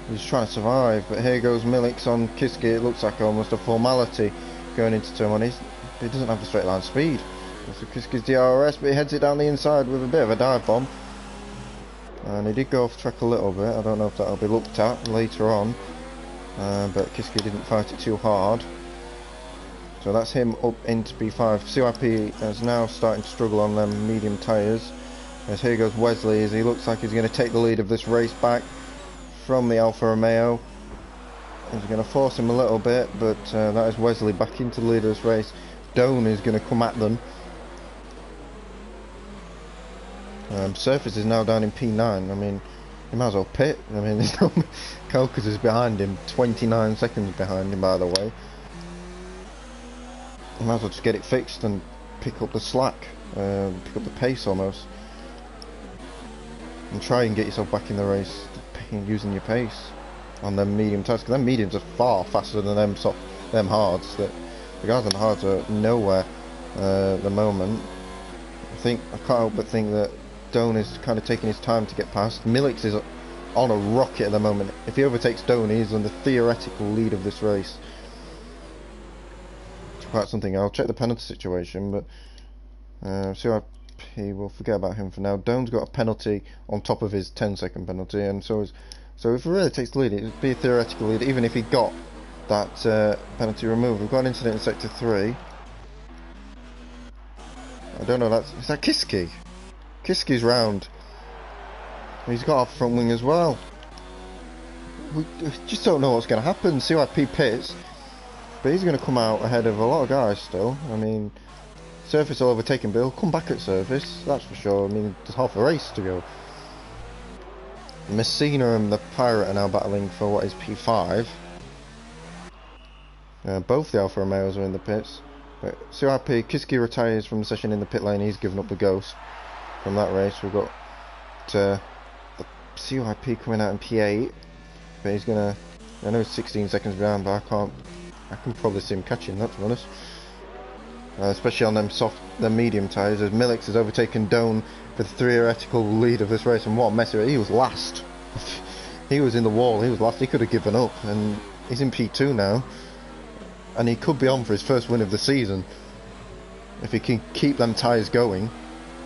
He's trying to survive, but here goes Millix on Kiski. It looks like almost a formality going into turn 1. He doesn't have the straight line speed. So Kiski's DRS, but he heads it down the inside with a bit of a dive bomb. And he did go off track a little bit. I don't know if that'll be looked at later on. But Kiski didn't fight it too hard. So that's him up into P5. CYP is now starting to struggle on them medium tyres. As here goes Wesley, as he looks like he's going to take the lead of this race back from the Alfa Romeo. He's going to force him a little bit, but that is Wesley back into the lead of this race. Doan is going to come at them. Surface is now down in P9. I mean, he might as well pit. I mean, there's no Kalkas is behind him, 29 seconds behind him, by the way. You might as well just get it fixed and pick up the slack, pick up the pace almost, and try and get yourself back in the race using your pace on them medium tyres, because them mediums are far faster than them hards. The guys on the hards are nowhere at the moment. I can't help but think that Doan is kind of taking his time to get past. Millix is on a rocket at the moment. If he overtakes Doan, he's on the theoretical lead of this race. It's quite something. I'll check the penalty situation, but CYP, we'll forget about him for now. Doan's got a penalty on top of his 10-second penalty, and so if he really takes the lead, it would be a theoretical lead, even if he got that penalty removed. We've got an incident in Sector 3. I don't know, is that Kiski? Kiski's round. He's got off front wing as well. We just don't know what's going to happen. CYP pits, but he's going to come out ahead of a lot of guys still. I mean, Surface will overtake him, but he'll come back at Surface, that's for sure. I mean, there's half a race to go. Messina and the Pirate are now battling for what is P5. Both the Alfa Romeos are in the pits. But CYP, Kiski retires from the session in the pit lane. He's given up the ghost from that race. We've got the CYP coming out in P8. But he's gonna, I know he's 16 seconds behind, but I can probably see him catching that, to be honest. Especially on them medium tyres, as Millix has overtaken Doan for the theoretical lead of this race, and what a mess. He was last. He was in the wall, he was last, he could have given up, and he's in P2 now. And he could be on for his first win of the season. If he can keep them tyres going.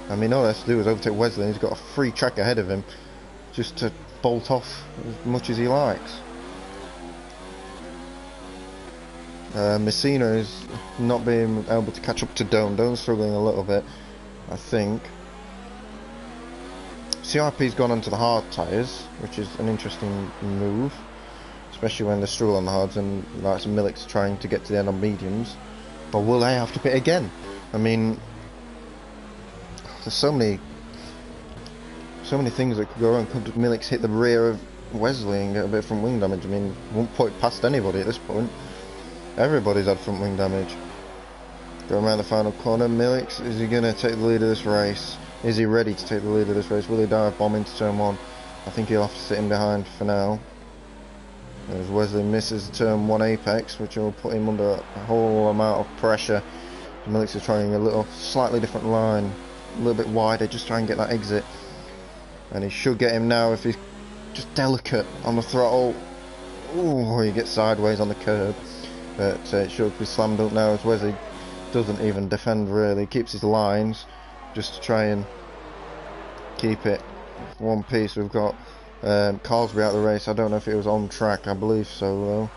I mean, all he has to do is overtake Wesley, and he's got a free track ahead of him, just to bolt off as much as he likes. Messina is not being able to catch up to Doan. Doan's struggling a little bit, I think. CRP's gone onto the hard tyres, which is an interesting move, especially when they struggle on the hards, and like Millix trying to get to the end on mediums. But will they have to pit again? I mean, there's so many things that could go wrong. Could Millix hit the rear of Wesley and get a bit of front wing damage? I mean, won't put it past anybody at this point. Everybody's had front wing damage. Going around the final corner, Millix, is he going to take the lead of this race? Is he ready to take the lead of this race? Will he dive bomb into turn 1? I think he'll have to sit in behind for now. As Wesley misses the turn 1 apex, which will put him under a whole amount of pressure. Millix is trying a slightly different line, a little bit wider, just try and get that exit. And he should get him now if he's just delicate on the throttle. Ooh, he gets sideways on the curb. But it should be slammed up now as Wesley doesn't even defend really, keeps his lines just to try and keep it one piece. We've got Carlsby out of the race. I don't know if it was on track, I believe so though.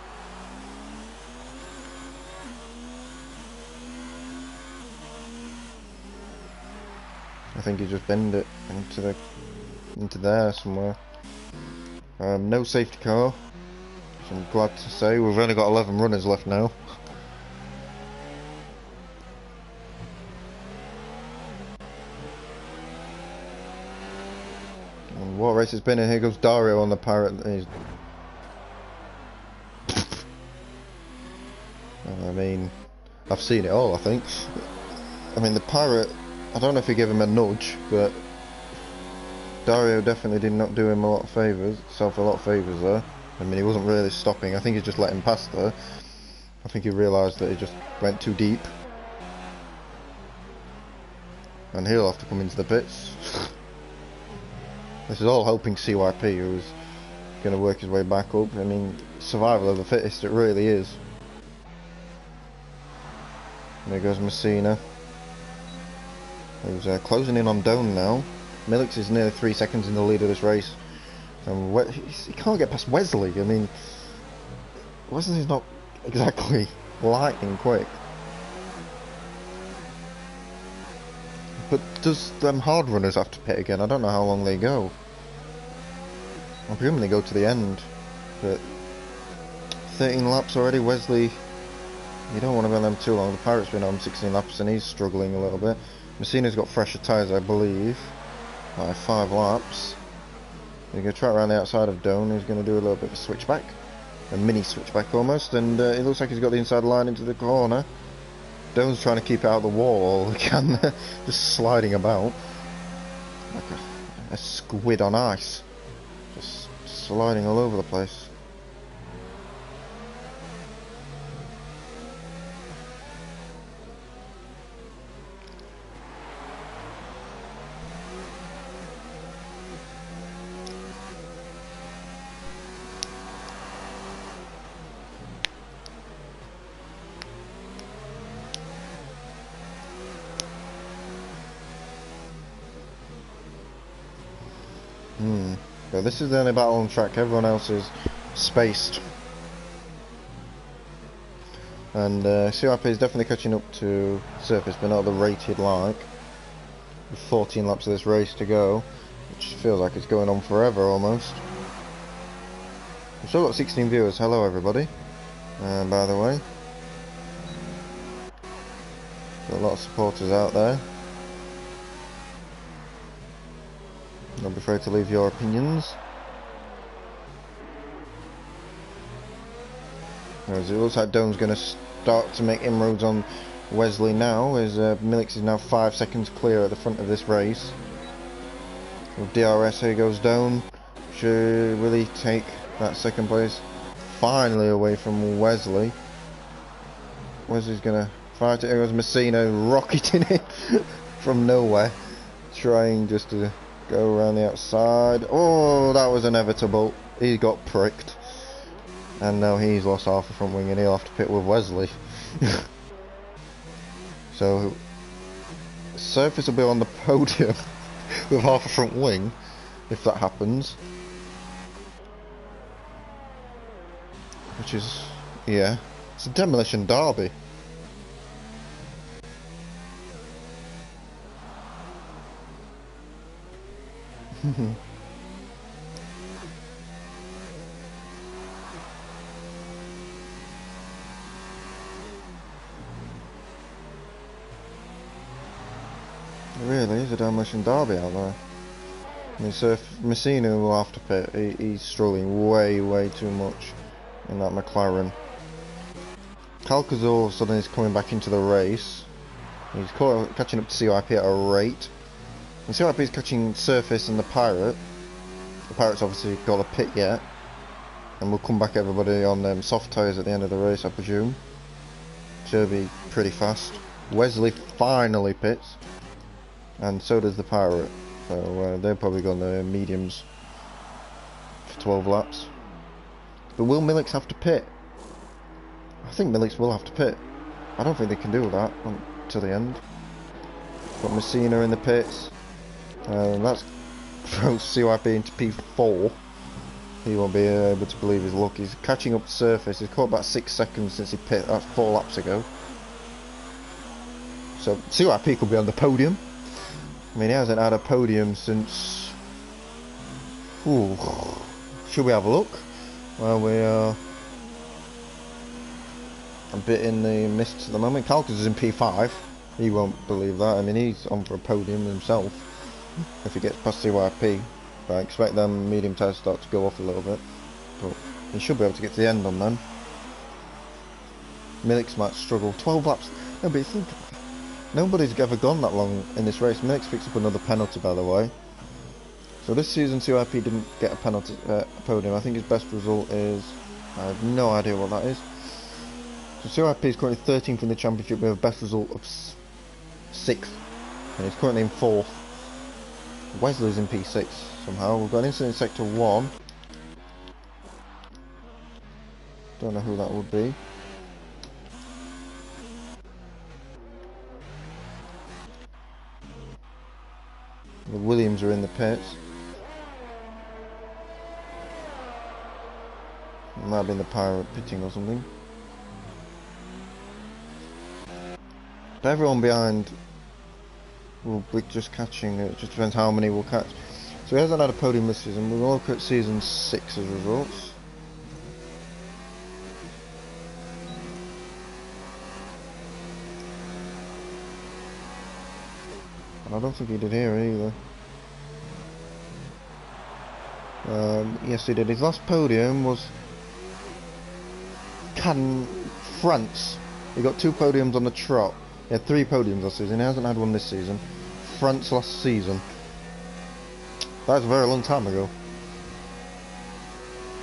I think he just binned it into there somewhere. No safety car. I'm glad to say we've only got 11 runners left now. And what race it's been in? Here goes Dario on the Pirate. I mean, I've seen it all, I think. I mean, the Pirate, I don't know if he gave him a nudge, but Dario definitely did not do him a lot of favours, there. I mean, he wasn't really stopping. I think he just let him pass there. I think he realised that he just went too deep. And he'll have to come into the pits. This is all helping CYP, who's going to work his way back up. I mean, survival of the fittest, it really is. There goes Messina, who's closing in on Doan now. Millix is nearly 3 seconds in the lead of this race. And he can't get past Wesley. I mean, Wesley's not exactly lightning quick. But does them hard runners have to pit again? I don't know how long they go. I presume they go to the end. But 13 laps already. Wesley, you don't want to be on them too long. The Pirate's been on 16 laps and he's struggling a little bit. Messina's got fresher tyres, I believe. Like 5 laps. He's going to try around the outside of Doan. He's going to do a little bit of a switchback. A mini switchback almost. And it looks like he's got the inside line into the corner. Doan's trying to keep it out of the wall all he can. Just sliding about. Like a squid on ice. Just sliding all over the place. But this is the only battle on track, everyone else is spaced. And CRP is definitely catching up to Surface, but not at the rate he'd like. with 14 laps of this race to go, which feels like it's going on forever almost. We've still got 16 viewers. Hello everybody, by the way. Got a lot of supporters out there. Don't be afraid to leave your opinions. As it looks like Dome's going to start to make inroads on Wesley now, as Millix is now 5 seconds clear at the front of this race. With DRS, here goes Dome. Should really take that second place finally away from Wesley. Wesley's going to fight it. Here goes Messina rocketing it from nowhere, trying just to go around the outside. Oh, that was inevitable. He got pricked. And now he's lost half the front wing and he'll have to pit with Wesley. So, Surface will be on the podium with half a front wing, if that happens. Which is, yeah, it's a demolition derby. It really is a demolition derby out there. I mean, so if Messina will have to pit, he's struggling way too much in that McLaren. Calcas all of a sudden is coming back into the race. He's catching up to CYP at a rate. And CYP is catching Surface and the Pirate. The Pirate's obviously got a pit yet. And we'll come back everybody on soft tyres at the end of the race, I presume. Should be pretty fast. Wesley finally pits. And so does the Pirate. So they're probably going to mediums for 12 laps. But will Millix have to pit? I think Millix will have to pit. I don't think they can do that until the end. Got Messina in the pits. That throws CYP into P4. He won't be able to believe his luck. He's catching up the Surface. He's caught about 6 seconds since he pit. That's 4 laps ago. So CYP could be on the podium. I mean, he hasn't had a podium since... Ooh. Should we have a look? Well, we are a bit in the mist at the moment. Calcas is in P5. He won't believe that. I mean, he's on for a podium himself if he gets past CYP. But I expect them medium tyres start to go off a little bit. But he should be able to get to the end on them. Millix might struggle. 12 laps. No, but think about it. Nobody's ever gone that long in this race. Millix picks up another penalty, by the way. So this season CYP didn't get a penalty podium. I think his best result is... I have no idea what that is. So CYP is currently 13th in the championship with a best result of 6th. And he's currently in 4th. Wesley's in P6 somehow. We've got an incident in Sector 1. Don't know who that would be. The Williams are in the pits. It might have been the Pirate pitting or something. But everyone behind will be just catching. It just depends how many will catch. So he hasn't had a podium this season. We'll look at season 6's results. And I don't think he did here either. Yes, he did. His last podium was France. He got 2 podiums on the trot. He had 3 podiums last season. He hasn't had one this season. France last season. That's a very long time ago.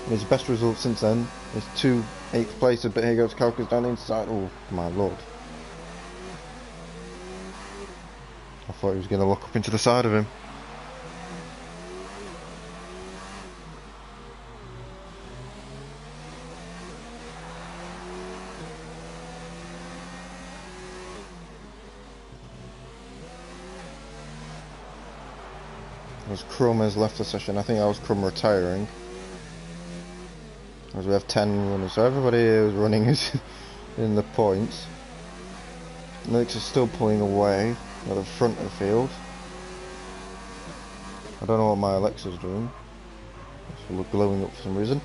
His best result since then is 2 8th places, but here goes Calcas down the inside. Oh my lord. I thought he was going to look up into the side of him. As Crum has left the session, I think that was Crum retiring. As we have 10 runners, so everybody is running is in the points. Millix is still pulling away at the front of the field. I don't know what my Alexa's doing. It's glowing up for some reason.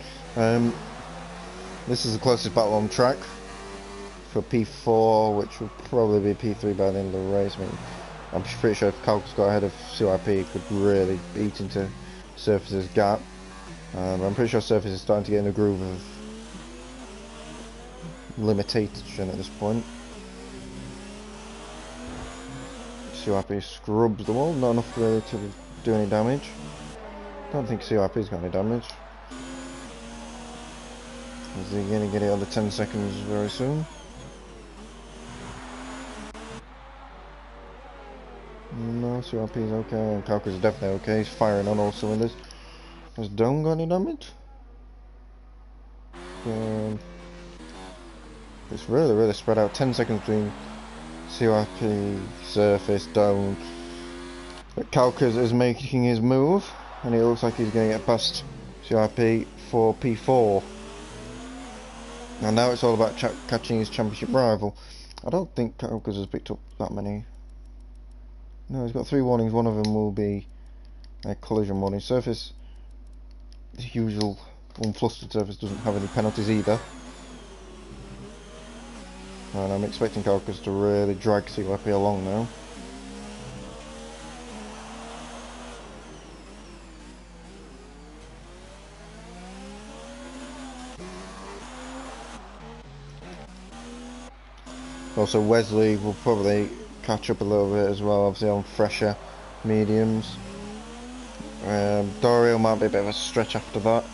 This is the closest battle on track for P4, which will probably be P3 by the end of the race. I mean, I'm pretty sure if Calcus got ahead of CYP, he could really eat into Surface's gap. I'm pretty sure Surface is starting to get in a groove of limitation at this point. CYP scrubs the wall, not enough really to do any damage. Don't think CYP's got any damage. Is he going to get it under 10 seconds very soon? No, CYP's okay, and Calcus is definitely okay. He's firing on all cylinders. Has Dome got any damage? It's really spread out. 10 seconds between CYP, Surface, Dome. But Calcus is making his move, and it looks like he's going to get past CYP for P4. And now it's all about catching his championship rival. I don't think Calcus has picked up that many. No, he's got 3 warnings. One of them will be a collision warning. Surface, the usual unflustered Surface, doesn't have any penalties either. And I'm expecting Calcus to really drag CYP along now. Also, Wesley will probably catch up a little bit as well, obviously on fresher mediums. Dorio might be a bit of a stretch after that,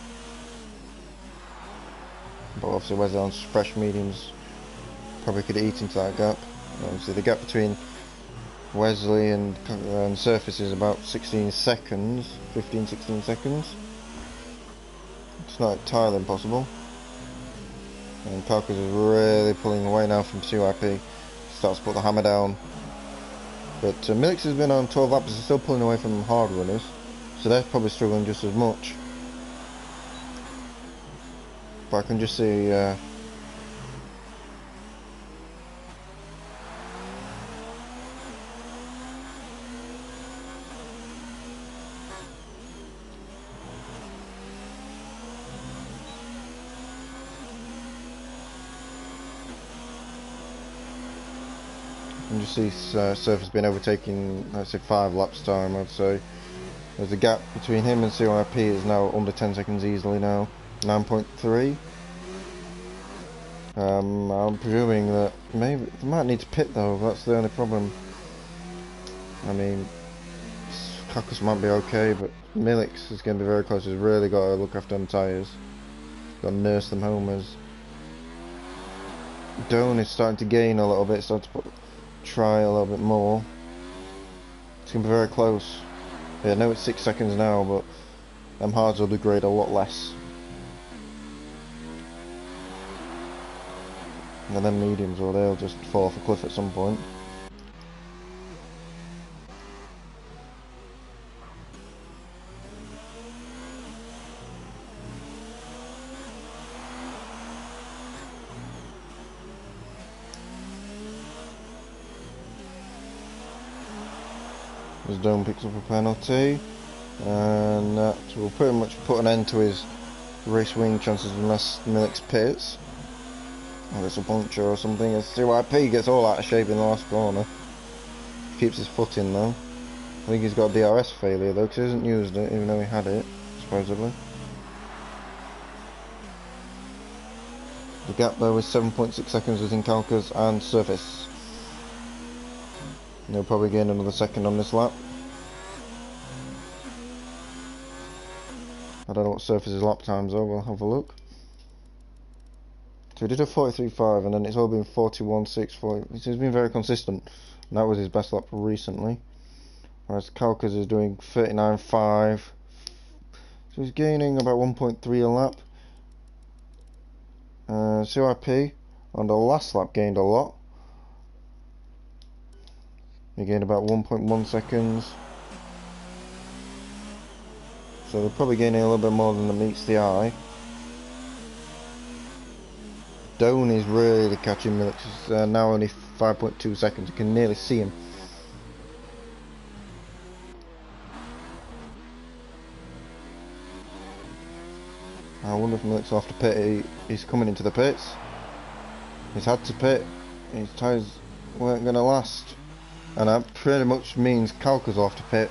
but obviously Wesley on fresh mediums probably could eat into that gap. Obviously the gap between Wesley and Surface is about 16 seconds, 15-16 seconds. It's not entirely impossible. And Calcus is really pulling away now from CYP. Starts to put the hammer down. But Milix has been on 12 laps, he's still pulling away from hard runners. So they're probably struggling just as much. But I can just see Surface being overtaken, let's say 5 laps time. I'd say there's a gap between him and CYP is now under 10 seconds easily now, 9.3. I'm presuming that maybe they might need to pit though. That's the only problem. I mean, Calcus might be okay, but Milix is going to be very close. He's really got to look after them tyres. Got to nurse them home as Doan is starting to gain a little bit, starting to try a little bit more. It's going to be very close. Yeah, I know it's 6 seconds now, but them hards will degrade a lot less. And then mediums, or they'll just fall off a cliff at some point. As Dome picks up a penalty, and that will pretty much put an end to his race winning chances unless Milix pits. Or it's a puncture or something. As CYP gets all out of shape in the last corner. Keeps his foot in though. I think he's got a DRS failure though, because he hasn't used it, even though he had it, supposedly. The gap though is 7.6 seconds between Calcus and Surface. They'll probably gain another second on this lap. I don't know what Surface's lap times are, we'll have a look. So he did a 43.5 and then it's all been 41.6, 40. He's been very consistent. And that was his best lap recently. Whereas Calcus is doing 39.5. So he's gaining about 1.3 a lap. CYP on the last lap gained a lot. He gained about 1.1 seconds. So they're probably gaining a little bit more than meets the eye. Doan is really catching Milix. It's now only 5.2 seconds. You can nearly see him. I wonder if Milik's off the pit. He's coming into the pits. He's had to pit. His tyres weren't going to last. And that pretty much means Kalka's off the pit,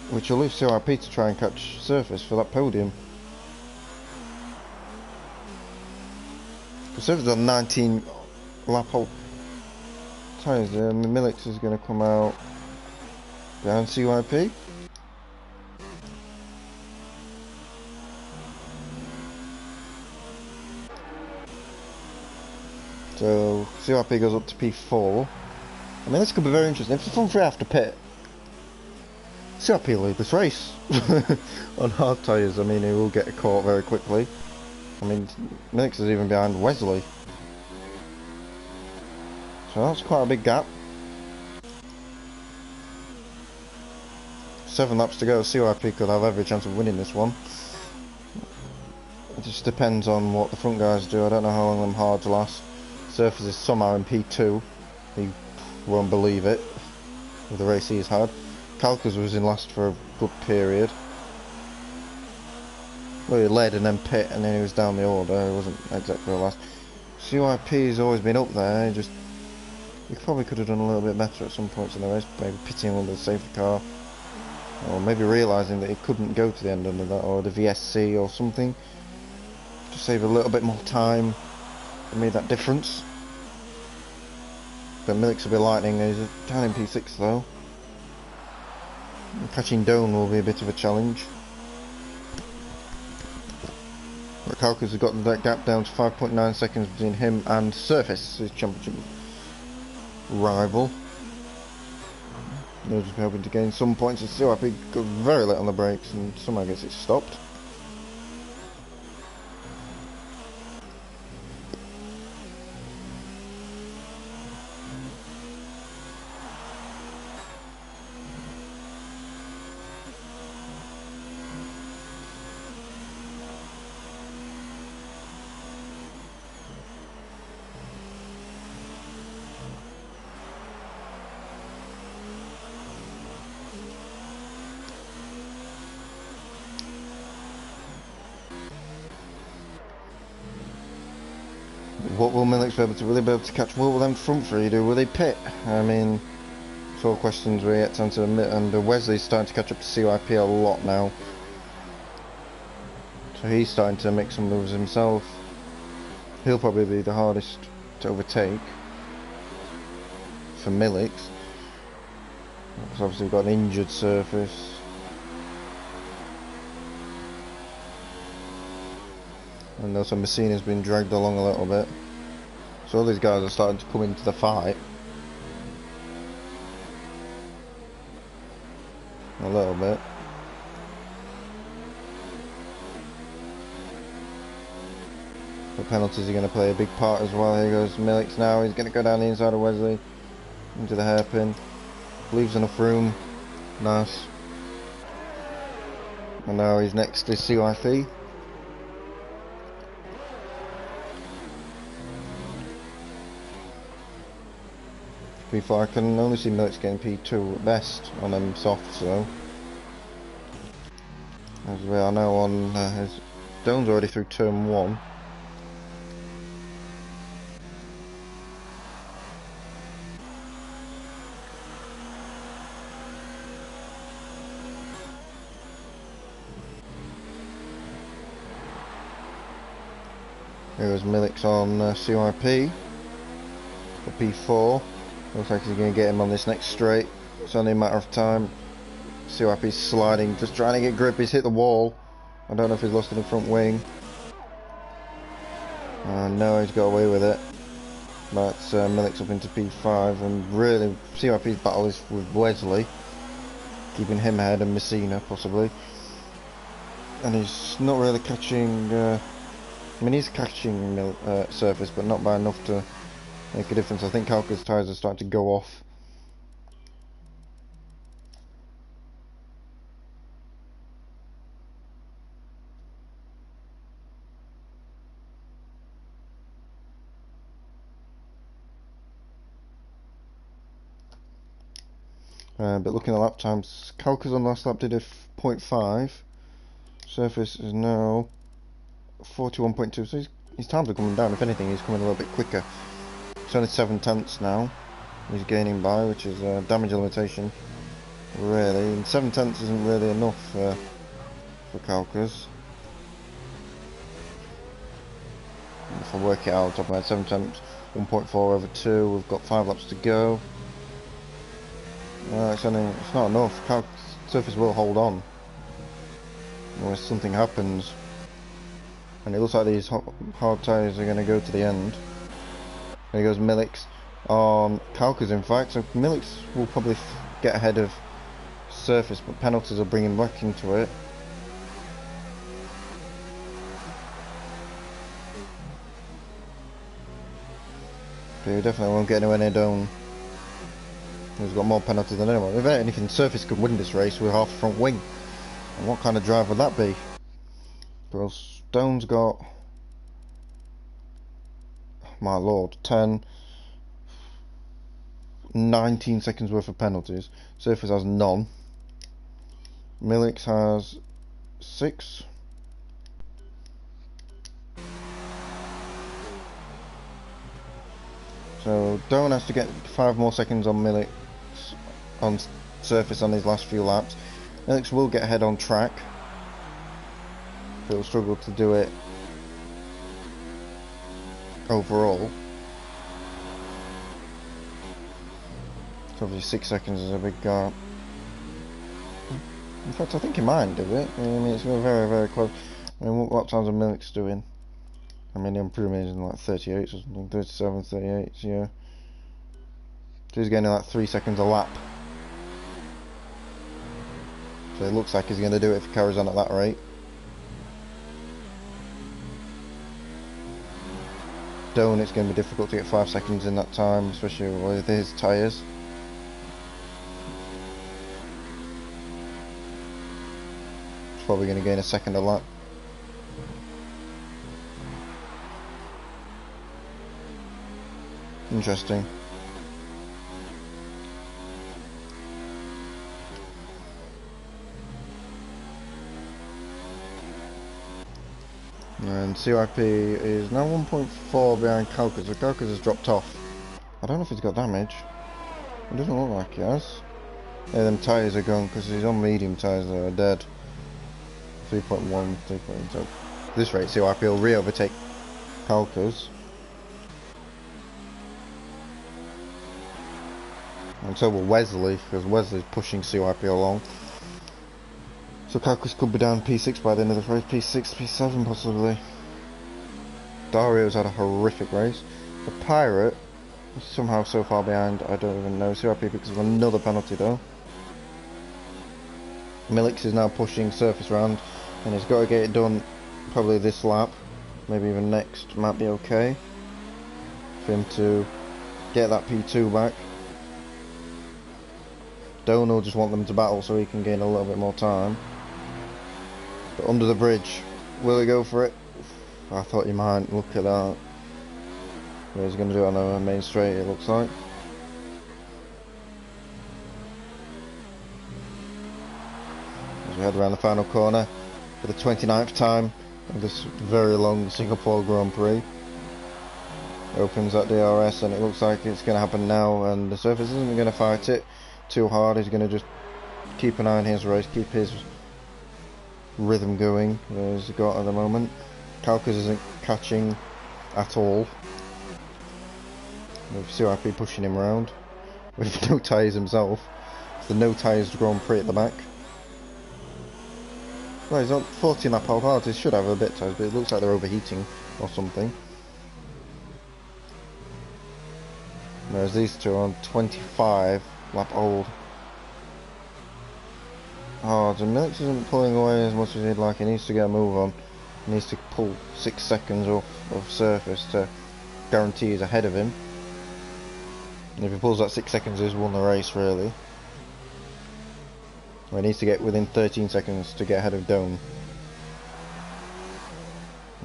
which will leave CRP to try and catch surface for that podium. The surface on 19 lap hole tyres. Milik's is going to come out behind CYP. So CYP goes up to P4. I mean, this could be very interesting. If it's a front three after pit, CYP will lead this race on hard tyres. I mean, he will get caught very quickly. I mean, Milik's is even behind Wesley, so that's quite a big gap. 7 laps to go. CYP could have every chance of winning this one. It just depends on what the front guys do. I don't know how long them hards last. Surface is somehow in P2. He won't believe it with the race he's had. Kalkas was in last for a good period. Well, he led and then pit, and then he was down the order. He wasn't exactly last. CYP has always been up there. He probably could have done a little bit better at some points in the race. Maybe pitting under the safety car, or maybe realising that he couldn't go to the end under that, or the VSC or something, to save a little bit more time. It made that difference. But Milik's will be lightning. He's down in P6 though. Catching Doan will be a bit of a challenge. But Kalkas has got that gap down to 5.9 seconds between him and Surface, his championship rival. They'll just be hoping to gain some points. And CYP got very late on the brakes and somehow gets it stopped. What will Milik's be able to? Will they be able to catch? What will them front three do? Will they pit? I mean, it's all questions we get time to admit. And Wesley's starting to catch up to CYP a lot now, so he's starting to make some moves himself. He'll probably be the hardest to overtake for Milik's, because obviously we've got an injured Surface. And also Messina's been dragged along a little bit. So all these guys are starting to come into the fight. A little bit. The penalties are going to play a big part as well. Here goes Milik's now. He's going to go down the inside of Wesley. Into the hairpin. Leaves enough room. Nice. And now he's next to CYP. P4, I can only see Milik's getting P2 at best on them softs though. As we are now on his Doan's already through turn 1. Here goes Milik's on CYP for P4. Looks like he's going to get him on this next straight. It's only a matter of time. CYP's sliding, just trying to get grip. He's hit the wall. I don't know if he's lost any front wing. No, he's got away with it. But Milik's up into P5, and really CYP's battle is with Wesley, keeping him ahead, and Messina possibly. And he's not really catching. I mean, he's catching Surface, but not by enough to make a difference. I think Kalka's tyres are starting to go off. But looking at lap times, Kalka's on last lap did a 0.5, Surface is now 41.2, so his times are coming down. If anything, he's coming a little bit quicker. It's only 7/10 now. He's gaining by, which is a damage limitation, really. And 7/10 isn't really enough for Kalkas. If I work it out on top of my head, 7/10, 1.4 over 2. We've got 5 laps to go. It's not enough. Surface will hold on unless something happens. And it looks like these hard tyres are going to go to the end. There goes Millix on Kalkas, in fact. So Millix will probably get ahead of Surface, but penalties will bring him back into it. But he definitely won't get anywhere near Doan. He's got more penalties than anyone. If anything, Surface could win this race with half a front wing. And what kind of drive would that be? Well, Stone's got, my lord, 19 seconds worth of penalties. Surface has none. Millix has 6. So Doan has to get 5 more seconds on Millix on Surface on his last few laps. Millix will get ahead on track. He'll struggle to do it overall. So obviously 6 seconds is a big gap. In fact, I think he might do it. I mean, it's very, very close. I mean, what times are Millix doing? I mean, I'm pretty amazing, like 38 or something, 37, 38, yeah. So he's getting like 3 seconds a lap. So it looks like he's going to do it if he carries on at that rate. Doan, it's going to be difficult to get 5 seconds in that time, especially with his tyres. He's probably going to gain a second a lap. Interesting. And CYP is now 1.4 behind Kalkas. So Kalkas has dropped off. I don't know if he's got damage. It doesn't look like he has. Yeah, them tyres are gone because he's on medium tyres that are dead. 3.1, 3.2. This rate, CYP will re-overtake Kalkas. And so will Wesley, because Wesley's pushing CYP along. So Kalkas could be down P6 by the end of the race, P6, P7 possibly. Dario's had a horrific race. The Pirate is somehow so far behind, I don't even know. CYP because of another penalty though. Millix is now pushing Surface round, and he's got to get it done probably this lap, maybe even next, might be okay. For him to get that P2 back. Doan will just want them to battle so he can gain a little bit more time. But under the bridge, will he go for it? I thought he might. Look at that. Yeah, he's going to do it on the main straight, it looks like. As we head around the final corner for the 29th time of this very long Singapore Grand Prix. Opens that DRS and it looks like it's going to happen now, and the Surface isn't going to fight it too hard. He's going to just keep an eye on his race, keep his rhythm going as he's got at the moment. Kalkas isn't catching at all, with CYP pushing him around with no tyres himself. It's the no tyres Grand Prix at the back. Well, he's on 14 lap hard. He should have a bit of tyres, but it looks like they're overheating or something. Whereas these two are on 25 lap old. Oh, the Millix isn't pulling away as much as he'd like. He needs to get a move on. He needs to pull 6 seconds off of Surface to guarantee he's ahead of him. And if he pulls that 6 seconds, he's won the race, really. Well, he needs to get within 13 seconds to get ahead of Doan.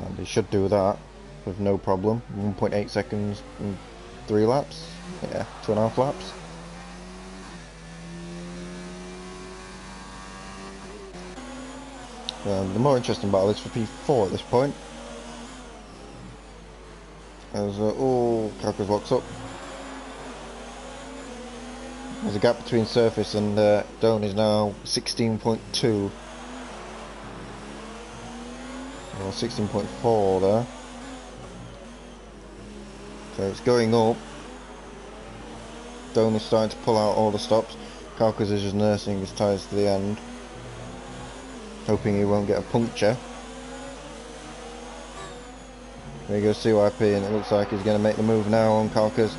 And he should do that with no problem. 1.8 seconds in 3 laps. Yeah, 2.5 laps. The more interesting battle is for P4 at this point. As Kalkas locks up. There's a gap between surface and Dome is now 16.2. Or 16.4 there. So it's going up. Dome is starting to pull out all the stops. Kalkas is just nursing his tyres to the end, hoping he won't get a puncture. There you go, CYP, and it looks like he's going to make the move now on Kalkas.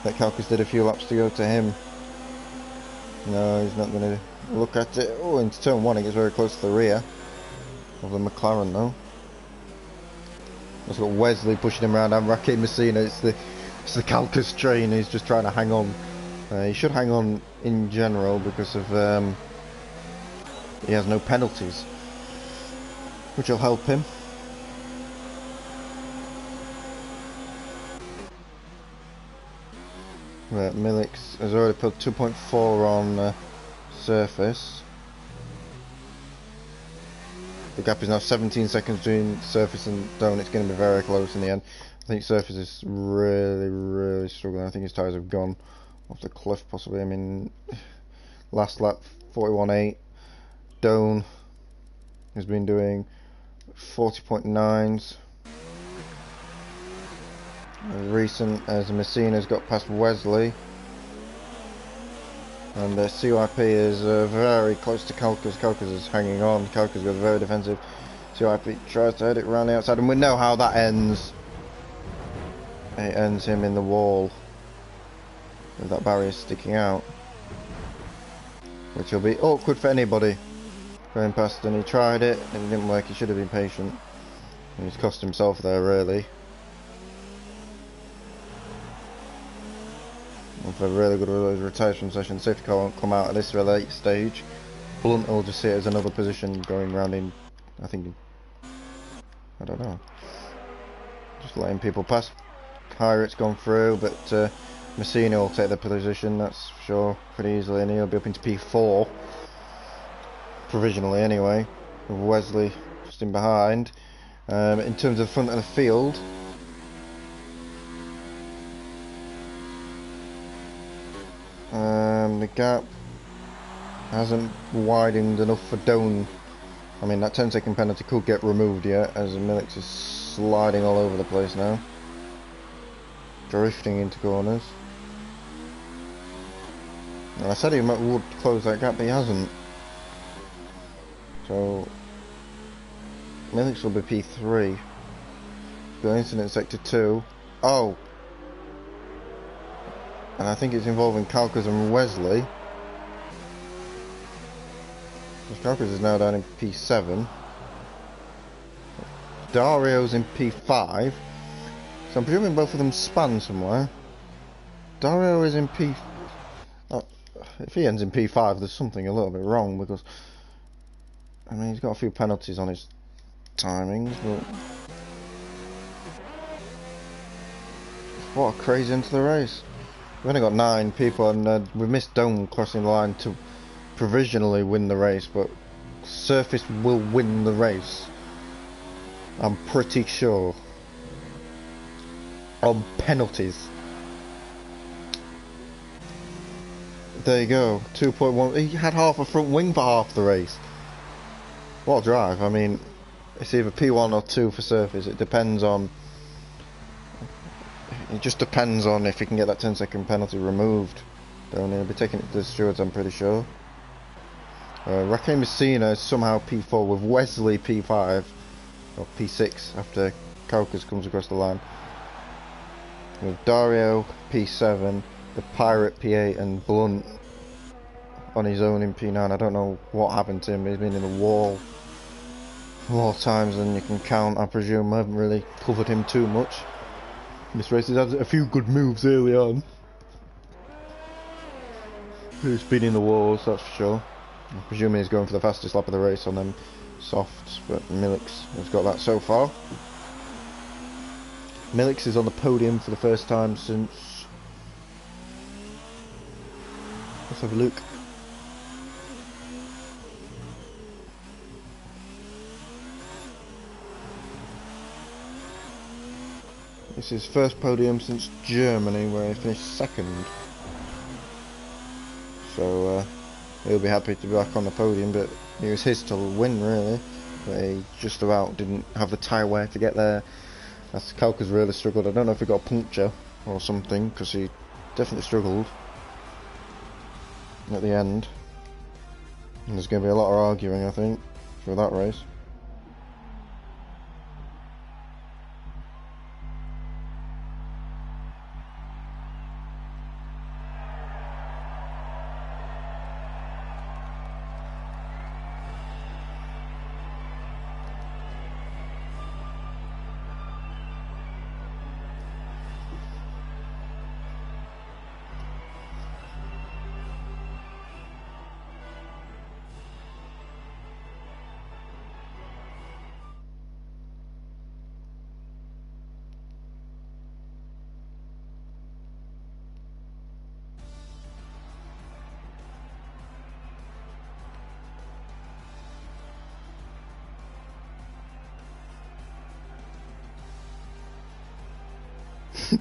That Kalkas did a few laps to go to him. No, he's not going to look at it. Oh, into turn 1 it gets very close to the rear of the McLaren though. It's got Wesley pushing him around and Raquel Messina. It's the Kalkas train. He's just trying to hang on. He should hang on in general because of he has no penalties, which will help him. Right, Milix has already put 2.4 on surface. The gap is now 17 seconds between surface and Dome. It's going to be very close in the end. I think surface is really struggling. I think his tyres have gone off the cliff possibly. I mean, last lap 41.8. Dome has been doing 40.9s. Recent as Messina's got past Wesley, and CYP is very close to Kalkas. Kalkas is hanging on. Kalkas goes very defensive. CYP tries to head it around the outside, and we know how that ends. It ends him in the wall with that barrier sticking out, which will be awkward for anybody going past. And he tried it and it didn't work. He should have been patient, and he's cost himself there really. For a really good rotation session, safety car won't come out at this late stage. Blunt will just see it as another position going round in, I think, I don't know, just letting people pass. Pirate's gone through, but Messina will take the position, that's for sure, pretty easily, and he'll be up into P4, provisionally anyway, with Wesley just in behind. In terms of the front of the field, the gap hasn't widened enough for Doan. I mean, that 10-second penalty could get removed yet, as Milix is sliding all over the place now, drifting into corners. And I said he would close that gap, but he hasn't. So Milix will be P3. Got incident sector 2. Oh! And I think it's involving Kalkas and Wesley. Kalkas is now down in P7. Dario's in P5. So I'm presuming both of them span somewhere. Dario is in P... if he ends in P5, there's something a little bit wrong, because I mean, he's got a few penalties on his timings, but what a crazy into the race. We've only got 9 people, and we've missed Dome crossing the line to provisionally win the race, but Surface will win the race, I'm pretty sure, on penalties. There you go, 2.1. He had half a front wing for half the race. What a drive. I mean, it's either P1 or 2 for Surface. It depends on... It just depends on if he can get that 10-second penalty removed. He'll be taking it to the stewards, I'm pretty sure. Raquel Messina is somehow P4 with Wesley P5 or P6 after Kalkas comes across the line. With Dario P7, the Pirate P8, and Blunt on his own in P9. I don't know what happened to him. He's been in the wall more times than you can count, I presume. I haven't really covered him too much. This race has had a few good moves early on. He's been in the walls, that's for sure. I'm presuming he's going for the fastest lap of the race on them softs, but Milix has got that so far. Milix is on the podium for the first time since... Let's have a look. It's his first podium since Germany, where he finished second. So he'll be happy to be back on the podium, but it was his to win, really. But he just about didn't have the tyre wear to get there. As Kalka's really struggled. I don't know if he got a puncture or something, because he definitely struggled at the end. And there's going to be a lot of arguing, I think, for that race.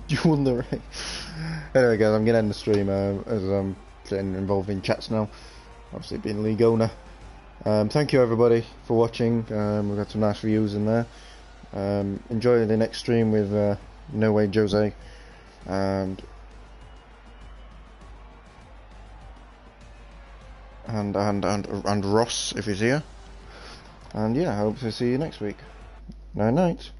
You won the race. Anyway, guys, I'm going to end the stream as I'm getting involved in chats now. Obviously, being league owner. Thank you, everybody, for watching. We've got some nice views in there. Enjoy the next stream with No Way Jose and Ross if he's here. And yeah, I hope to see you next week. Night night.